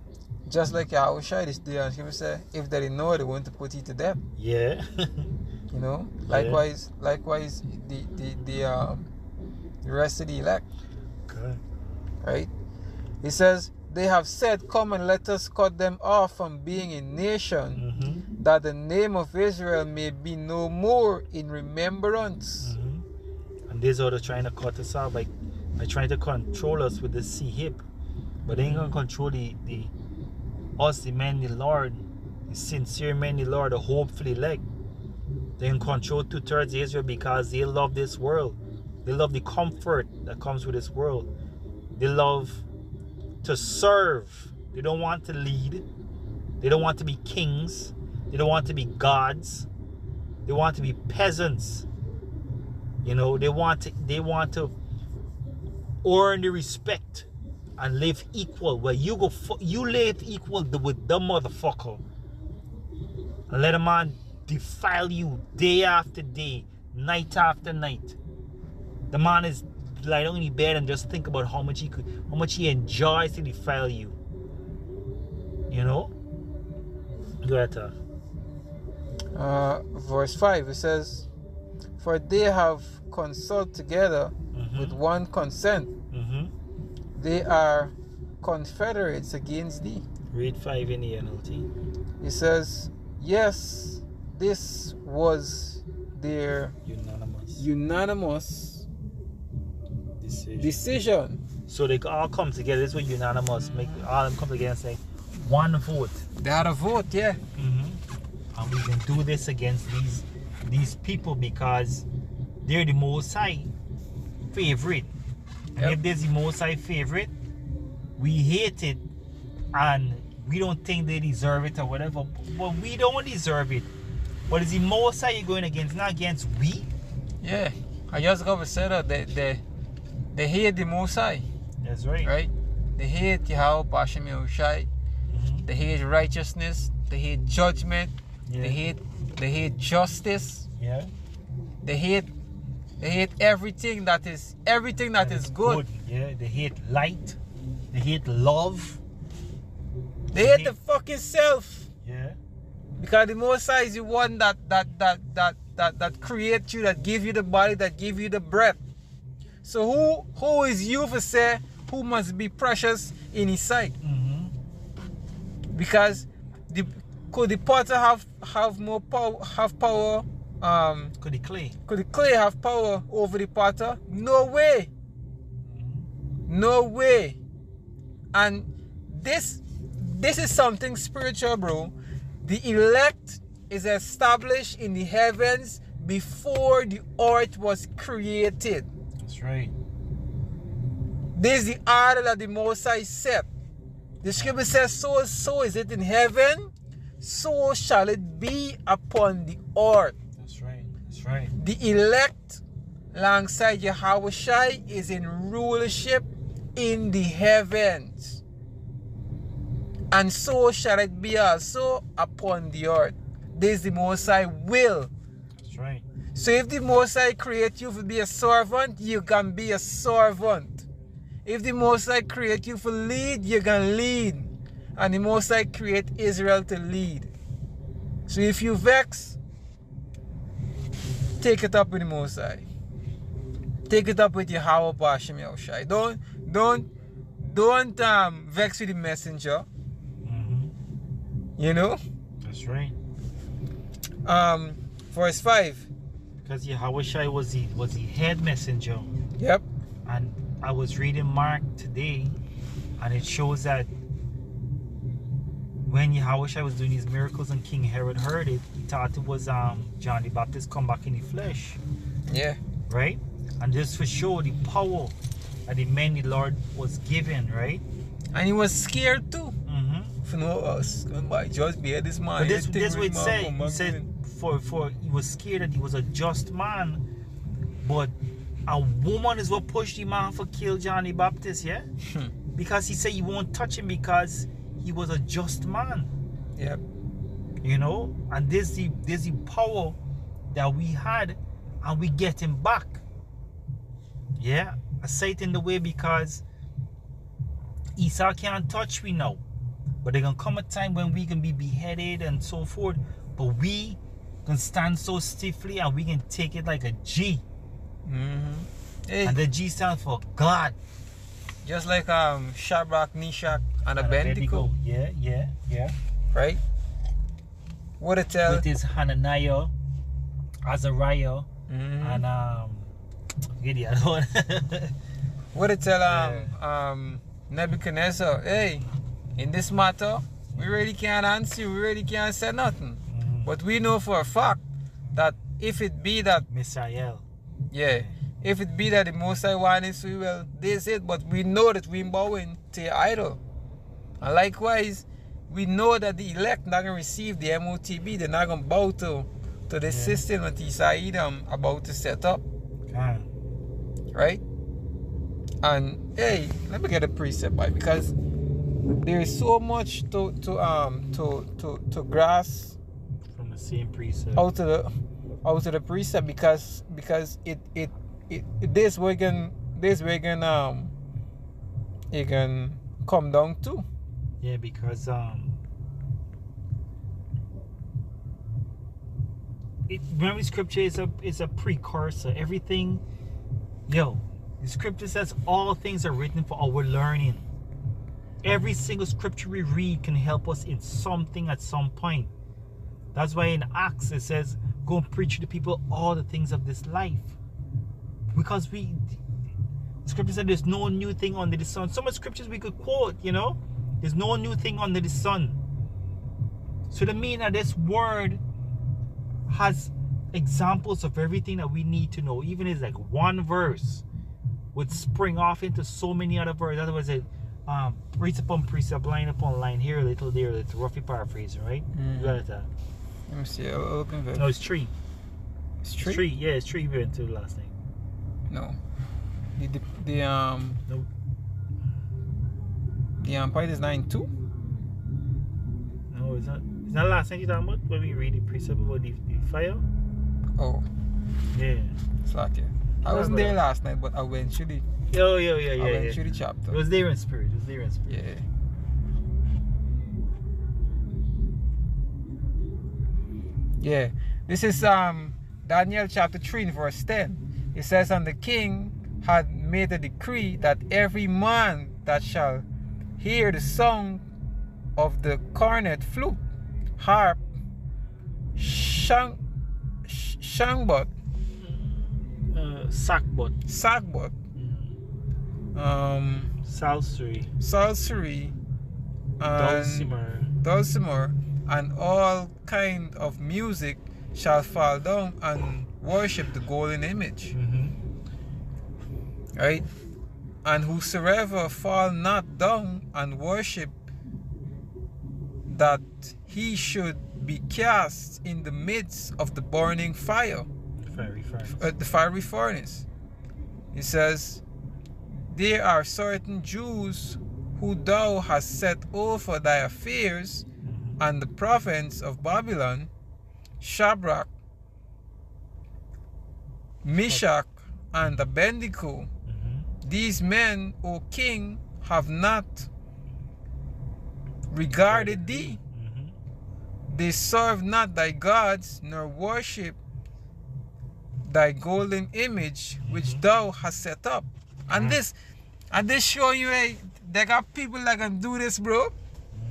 just like Yahushua this day, and he would say, if they didn't know, they want to put you to death. Yeah. You know? Likewise, the rest of the elect. Okay. Right? He says, they have said, come and let us cut them off from being a nation, that the name of Israel may be no more in remembrance. And these are trying to cut us off by trying to control us with the sea hip. But they ain't gonna control us, the men, the Lord, the sincere men, the Lord, the hopefully elect. They can control 2/3 of Israel because they love this world. They love the comfort that comes with this world. They love to serve. They don't want to lead. They don't want to be kings. They don't want to be gods. They want to be peasants. You know, they want to earn the respect and live equal. Where you live equal with the motherfucker, and let a man defile you day after day, night after night. The man is lie down in the bed and just think about how much he enjoys to defile you. You know? Go ahead. Verse 5, it says, for they have consulted together with one consent. They are confederates against thee. Read 5 in the NLT. It says, yes, this was their unanimous decision. So they all come together. This was unanimous. Make all them come together and say, one vote. They had a vote, yeah. And we can do this against these people because they're the Most High favorite. And if there's the Most High favorite, we hate it and we don't think they deserve it or whatever. But we don't deserve it. But it's the Most High you're going against, not against we. Yeah. I just got to say that they hate the Most High. That's right. Right? They hate Yahweh Bashim Yahushai. They hate righteousness. They hate judgment. Yeah. They hate justice. Yeah. They hate everything that is good. Yeah. They hate light. They hate love. They hate the fucking self. Yeah. Because the Most High is the one that creates you, that give you the body, that give you the breath. So who is you for say who must be precious in his sight? Because could the potter have more power? Have power? Could the clay? Could the clay have power over the potter? No way. No way. And this is something spiritual, bro. The elect is established in the heavens before the earth was created. That's right. This is the order that the Most High set. The scripture says, so is it in heaven, so shall it be upon the earth. That's right. That's right. The elect, alongside Yahweh Shai, is in rulership in the heavens. And so shall it be also upon the earth. This is the Most High will. That's right. So if the Most High create you to be a servant, you can be a servant. If the Most High create you to lead, you can lead. And the Most High create Israel to lead. So if you vex, take it up with the Most High. Take it up with Yahweh Bashim Yahushai. Don't vex with the messenger. You know? That's right. Verse 5. Because Yahweh Shai was the head messenger. Yep. And I was reading Mark today, and it shows that when Yahushua was doing these miracles and King Herod heard it, he thought it was John the Baptist come back in the flesh. Yeah. Right? And just for sure the power that the men the Lord was given, right? And he was scared too. Mm-hmm. For no us. By just be this man. But this what it said. He said for he was scared that he was a just man, but a woman is what pushed the man for kill John the Baptist, yeah? Because he said he won't touch him because he was a just man. Yep. You know? And there's the power that we had, and we get him back. Yeah? I say it in the way because Esau can't touch me now. But there's gonna come a time when we can be beheaded and so forth. But we can stand so stiffly and we can take it like a G. Mm-hmm. Hey. And the G stands for God. Just like Shadrach, Meshach, and Abednego. Yeah. Right? What it tell? With his Hananiah, Azariah, Mm-hmm. and forget the other one. What it tell Nebuchadnezzar? Hey, in this matter, we really can't answer. We really can't say nothing. Mm-hmm. But we know for a fact that if it be that, Misael. yeah, if it be that the Most High want it, we will. This it. But we know that we bowing to your idol. And likewise, we know that the elect not gonna receive the Motb. They're not gonna bow to the system that Esau about to set up. Right? And hey, let me get a precept by, because there is so much to grasp From the same precept. out of the precept, because it this way can it can come down to. Yeah, because remember, scripture is a precursor. Everything, the scripture says all things are written for our learning. Every single scripture we read can help us in something at some point. That's why in Acts it says, go and preach to the people all the things of this life. Because the scripture said there's no new thing under the sun. So much scriptures we could quote, There's no new thing under the sun. So the meaning of this word has examples of everything that we need to know. Even if it's like one verse would spring off into so many other verses. Otherwise, it precept upon precept, line upon line, here a little, there a little, roughly paraphrasing, right? Mm-hmm. You got it. Let me see. I'll look in No, it's tree. It's It's tree. Yeah, it's tree. We went to the last name. No. Nope. The point is 9:2. No, it's not. It's not the last thing you're talking about when we read the precept about the fire. Oh, Yeah. it's like it. I wasn't there last night, but I went through the Yeah. I went through the chapter. It was there in spirit. Yeah. Yeah. This is Daniel chapter 3 verse 10. It says, and the king had made a decree that every man that shall hear the song of the cornet, flute, harp, shangbot, Sackbot. Salsary, and dulcimer, and all kind of music shall fall down and worship the golden image. Right? And whosoever fall not down and worship, that he should be cast in the midst of the burning fire. The fiery furnace. It says, there are certain Jews who thou hast set over thy affairs, and the province of Babylon, Shadrach, Meshach, and Abednego. These men, O king, have not regarded thee. They serve not thy gods, nor worship thy golden image which thou hast set up. And this show you, they got people that can do this, bro.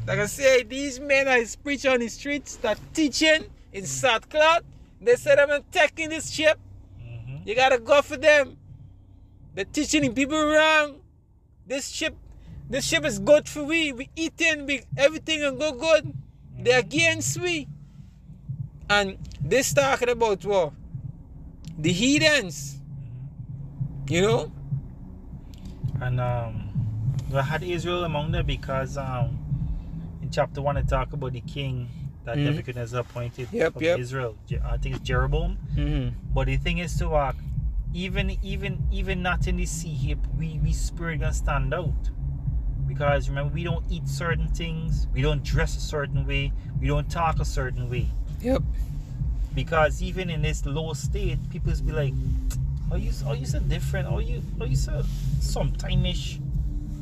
They can say these men are preaching on the streets that teaching in sackcloth. They say them taking this ship. You gotta go for them. They're teaching the people wrong. This ship is good for we. We eating, everything and go good. They're against we. And this talking about what? The heathens. You know? And we had Israel among them because in chapter 1 it talk about the king that Nebuchadnezzar appointed of Israel. I think it's Jeroboam. But the thing is to even not in the sea heap, we spirit gonna stand out. Because remember, we don't eat certain things, we don't dress a certain way, we don't talk a certain way. Yep. Because even in this low state, people be like, "Are you so different? Are you so sometime-ish?"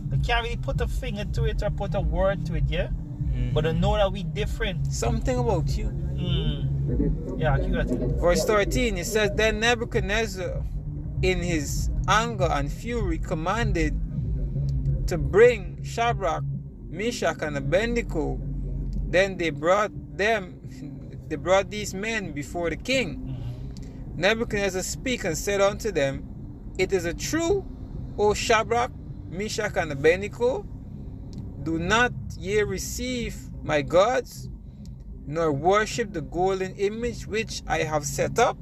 They can't really put a finger to it or put a word to it, yeah. But I know that we different. Something about you. Yeah, you got it. Verse 13, it says, Then Nebuchadnezzar, in his anger and fury, commanded to bring Shadrach, Meshach, and Abednego. Then they brought these men before the king. Nebuchadnezzar spake and said unto them, It is a true, O Shadrach, Meshach, and Abednego, do not ye receive my gods, nor worship the golden image which I have set up.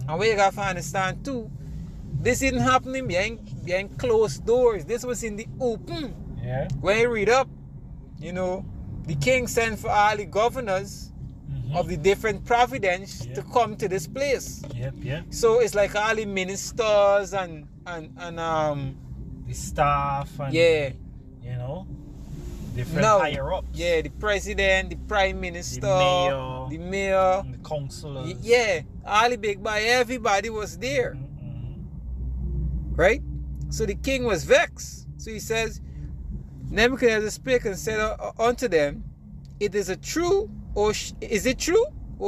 And we have to understand too, this didn't happen behind closed doors. This was in the open. Yeah. When you read up, you know, the king sent for all the governors of the different provinces to come to this place. Yep. So it's like all the ministers and the staff and you know, different higher ups. Yeah, the president, the prime minister, the mayor, the councillors. Yeah, all the big boy, everybody was there. Right? So the king was vexed. So he says, Nebuchadnezzar spake and said unto them, Is it true, O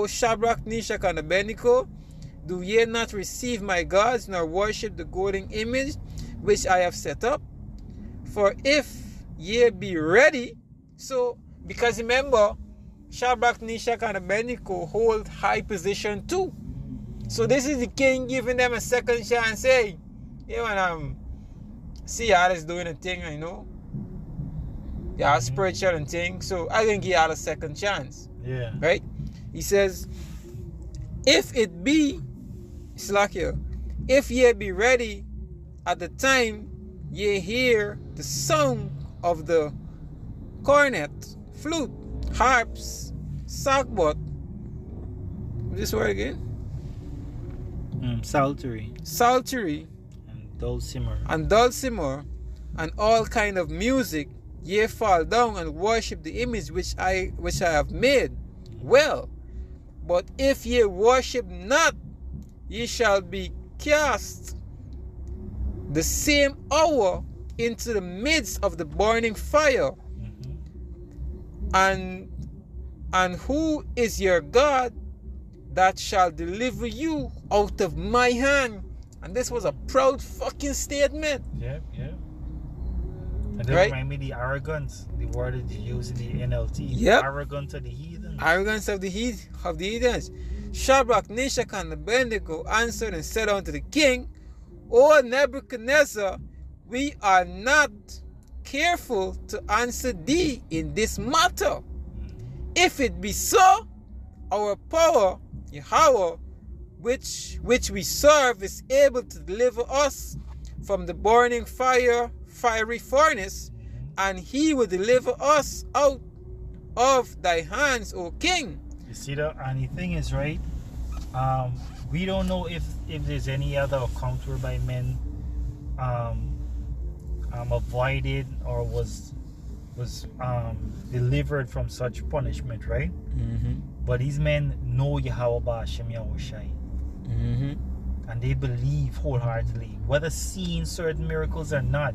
Shadrach, Meshach, and Abednego? Do ye not receive my gods, nor worship the golden image which I have set up? For if ye be ready, so because remember, Shadrach, Meshach, and Abednego hold high position too. So this is the king giving them a second chance. Hey, when see y'all is doing a thing, you know. Y'all spiritual and thing. So I can give y'all a second chance. Yeah. Right? He says, if it be, Slakia, if ye be ready at the time ye hear the sound of the cornet, flute, harps, sackbut. What's this word again? Psaltery. And dulcimer, and all kind of music, ye fall down and worship the image which I have made. Well, but if ye worship not, ye shall be cast the same hour into the midst of the burning fire. And who is your God that shall deliver you out of my hand? And this was a proud fucking statement. Yeah. And that remind me the arrogance, the word that you use in the NLT. Yep. Arrogance of the heathens. Arrogance of the heathens. Shadrach, Meshach, and Abednego answered and said unto the king, O Nebuchadnezzar, we are not careful to answer thee in this matter. If it be so, our power, Yahweh, which we serve, is able to deliver us from the burning fiery furnace, and he will deliver us out of thy hands, O king. You see that? And the thing is, right, we don't know if there's any other account whereby men avoided or was delivered from such punishment, right? But these men know Yahweh Ba'ashem Yahushai. And they believe wholeheartedly, whether seeing certain miracles or not.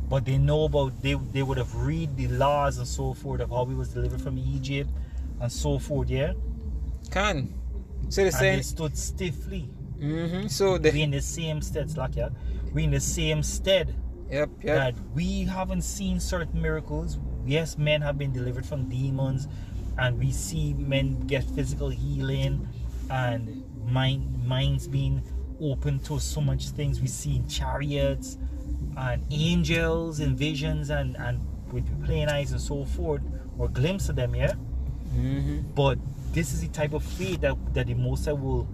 But they know about, they would have read the laws and so forth of how we was delivered from Egypt and so forth, yeah? So they stood stiffly. So we in the same stead, we in the same stead. Yep. That we haven't seen certain miracles. Yes, men have been delivered from demons, and we see men get physical healing and minds being open to so much things. We see chariots and angels and visions and with plain eyes and so forth, or glimpse of them, yeah. But this is the type of faith that the Most High will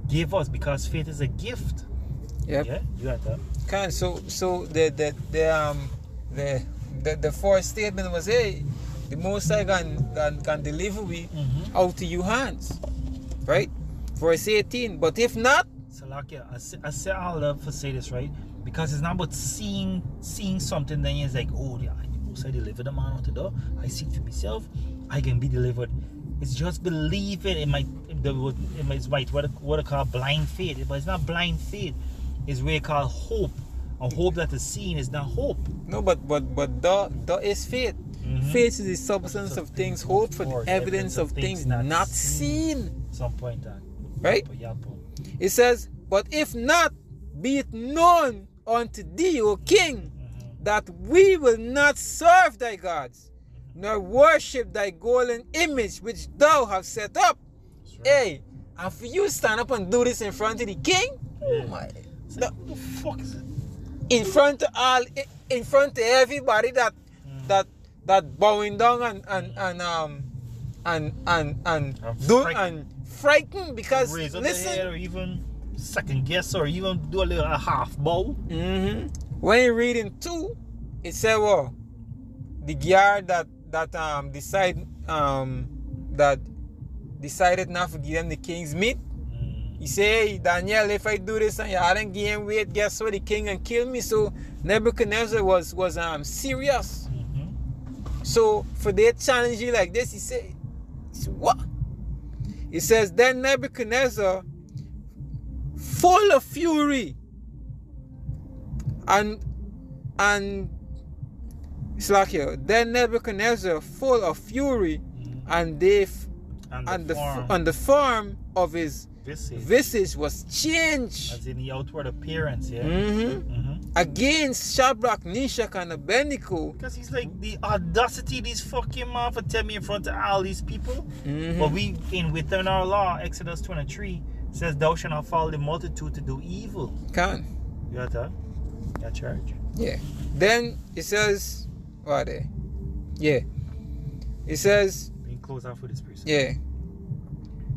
give us, because faith is a gift. Yep. Yeah, you got that. So the fourth statement was, hey, the Most High can deliver we out to your hands, right? Verse 18. But if not, Salakia, I love to say this, right? Because it's not about seeing something, then it's like, oh yeah, the Most High delivered the man out the door. I see it for myself, I can be delivered. It's just believing. It might what I call blind faith, but it's not blind faith. It's what I call hope. A hope that is seen is not hope. No, but that is faith. Faith is the substance of things hoped for, the evidence of things not seen. Some point that. Right? It says, but if not, be it known unto thee, O king, that we will not serve thy gods, nor worship thy golden image which thou hast set up. Right. Hey, and for you stand up and do this in front of the king? Oh my. What the fuck is it? In front of everybody that bowing down and frightened, because raise up listen, the head, or even second guess, or even do a half bow. When you read in 2, it said, well, the guard that decided not to give them the king's meat. He say, hey, Daniel, if I do this and you hadn't give him weight, guess what? The king can kill me. So Nebuchadnezzar was serious. So for their challenge you like this, he said, what? He says, then Nebuchadnezzar, full of fury, and it's like here. Then Nebuchadnezzar, full of fury, and the form of his visage was changed. As in the outward appearance, yeah. Against Shadrach, Meshach, and Abednego. Because he's like, the audacity these fucking man for tell me in front of all these people. But within our law, Exodus 23 says, thou shalt not follow the multitude to do evil. Can. You got that? You got charge. Yeah. Then it says, what there? Yeah. It says, we can close out for this precept. yeah.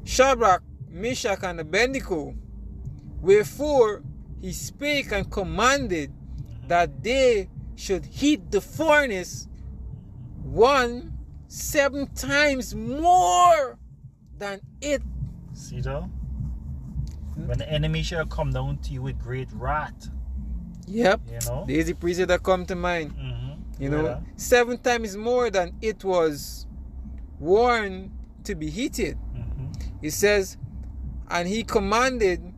Shadrach, Meshach, and Abednego, wherefore he spake and commanded that they should heat the furnace 7 times more than it. See though? When the enemy shall come down to you with great wrath. Yep. You know? There's the precept that come to mind. You know, 7 times more than it was warned to be heated. It says, and he commanded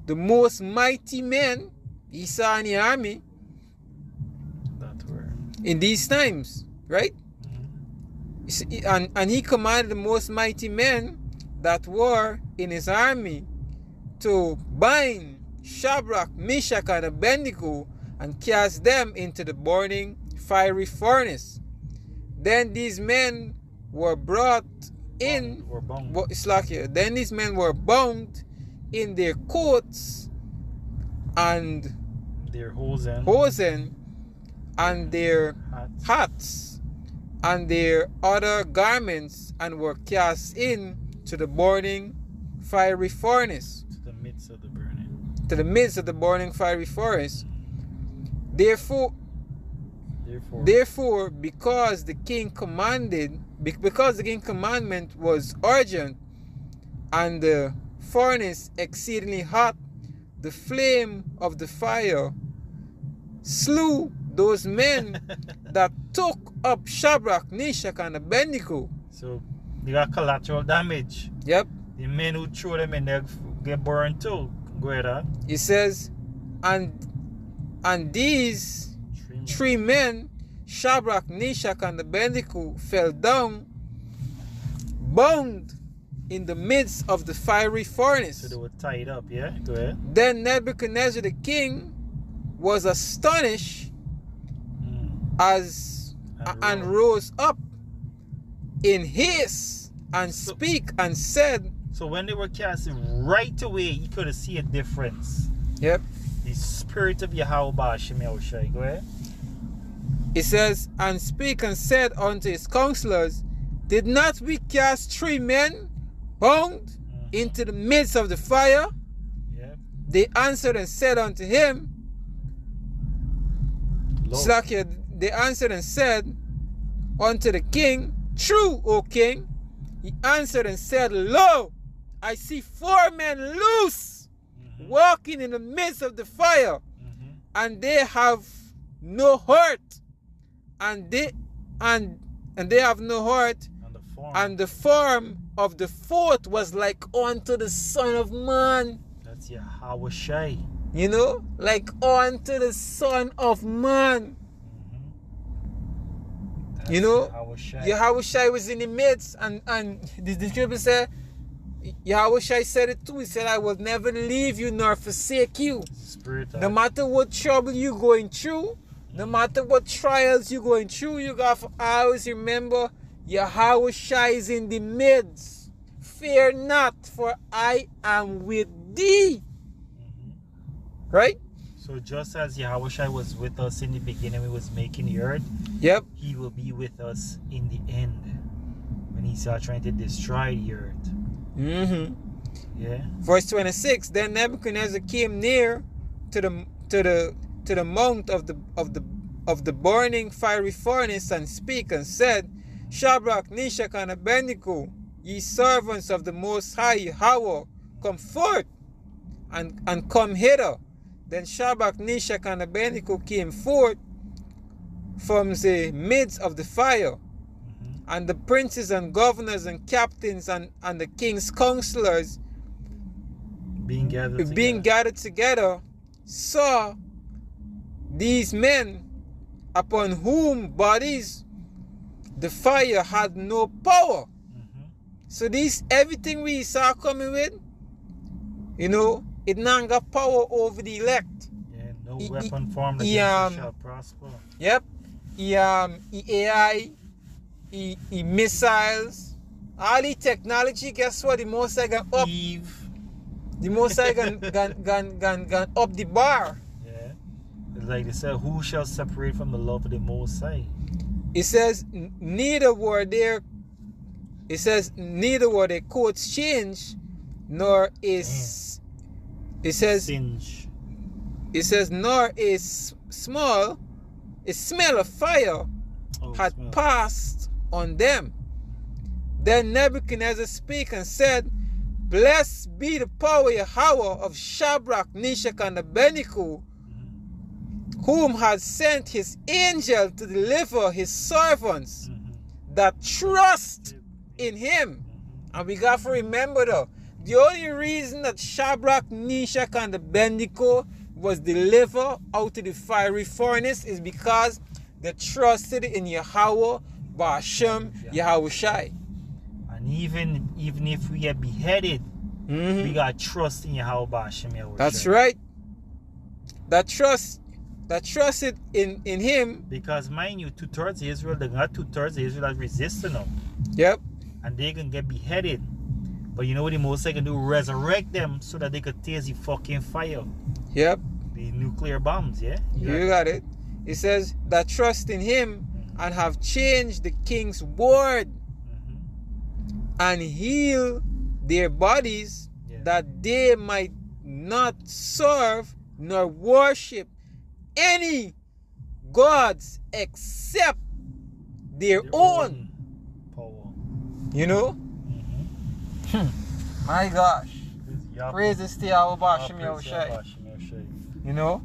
the most mighty men he saw in the army in these times, right? And he commanded the most mighty men that were in his army to bind Shadrach, Meshach, and Abednego and cast them into the burning fiery furnace. Then these men were brought in. Then these men were bound in their coats and their hosen and their hats and their other garments, and were cast in to the burning fiery furnace. To the midst of the burning fiery furnace. Therefore, because the king's commandment was urgent, and the furnace exceedingly hot, the flame of the fire slew those men that took up Shadrach, Meshach, and Abednego. So they got collateral damage. Yep. The men who threw them in there get burned too. Go ahead. It says, and these three men, Shadrach, Meshach, and Abednego, fell down, bound in the midst of the fiery furnace. So they were tied up, yeah? Go ahead. Then Nebuchadnezzar the king was astonished and rose up in haste and spake and said So when they were casted right away, you could have seen a difference. Yep. The spirit of Yahweh Ba'ashem Yahushai. Go ahead. It says, and spake and said unto his counselors, did not we cast 3 men bound into the midst of the fire? Yeah. They answered and said unto him, Slakia, they answered and said unto the king, true, O king. He answered and said, lo, I see 4 men loose, walking in the midst of the fire, and they have no hurt, and they have no hurt, and the form of the 4th was like unto the Son of Man. That's Yahweh Shai. You know, like unto the Son of Man. You know, Yahweh Shai was in the midst, and the scripture said, Yahweh Shai said it too. He said, I will never leave you nor forsake you. No matter what trouble you're going through, no matter what trials you're going through, you got to always remember Yahweh Shai is in the midst. Fear not, for I am with thee. Right? So just as Yahweh Shai was with us in the beginning, when he was making the earth, yep, he will be with us in the end when he's trying to destroy the earth. Yeah. Verse 26. Then Nebuchadnezzar came near to the mount of the burning fiery furnace and spake and said, Shadrach, Meshach, and Abednego, ye servants of the Most High Yahweh, come forth and come hither. Then Shadrach, Meshach, and Abednego came forth from the midst of the fire. And the princes and governors and captains and the king's counselors being gathered together saw these men upon whom bodies the fire had no power. So everything we saw coming with, you know, it not got power over the elect. Yeah, no weapon formed against us shall prosper. Yep. AI, missiles, all the technology, guess what? The most I can up. The most I can up the bar. Yeah. It's like they said, who shall separate from the love of the Most High? It says, neither were their coats changed, nor is it says singe. It says nor is smell of fire had passed on them. Then Nebuchadnezzar spake and said, blessed be the power Yahweh of Shadrach, Meshach, and Abednego, whom had sent his angel to deliver his servants that trust in him. And we got to remember though, the only reason that Shadrach, Meshach, and Abednego was delivered out of the fiery furnace is because they trusted in Yahweh Ba'ashem Yahweh Shai. And even if we get beheaded, we got trust in Yahweh Ba'ashem Yahweh Shai. That's right. That trusted in him. Because mind you, 2/3 of Israel, they got 2/3 of Israel that resisting them. Yep. And they can get beheaded. But you know what the Most High can do? Resurrect them so that they could taste the fucking fire. Yep. The nuclear bombs, yeah? You got it. It says that trust in him and have changed the king's word and heal their bodies that they might not serve nor worship any gods except their own power. You know? My gosh. Praises to Yahweh Ba'ashem Yahweh Shai. You know?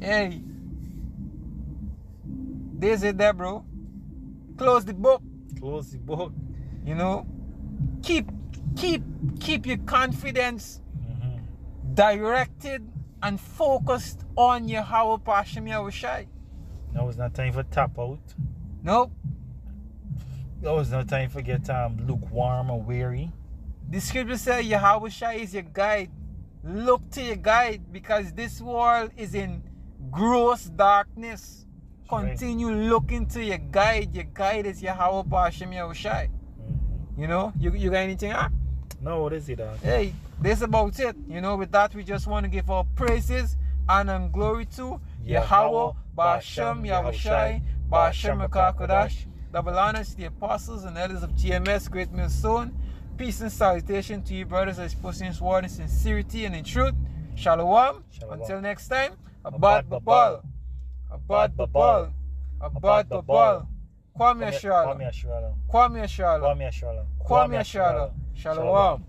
Hey. This is that, bro. Close the book. Close the book. You know? Keep your confidence directed and focused on Yahweh Ba'ashem Yahweh Shai. Now it's not time for tap out. Nope. Now it's not time for get lukewarm or weary. The scripture says Yahweh Shai is your guide. Look to your guide because this world is in gross darkness. Continue looking to your guide. Your guide is Yahweh Ba'ashem Yahweh Shai. You know? You got anything? No, what is it, dog? Hey, this about it. You know, with that, we just want to give our praises and glory to Yahweh, Ba'ashem, Yahushai, Ba'ashem, Makakodash. Double honors to the apostles and elders of GMS, Great Millstone. Peace and salutation to you, brothers, as posting this word in sincerity and in truth. Shalom. Until next time, Abad Babal. Abad Babal. Abad Babal. Kwame Shalom. Kwame Shalom. Kwame Shalom. Shalom.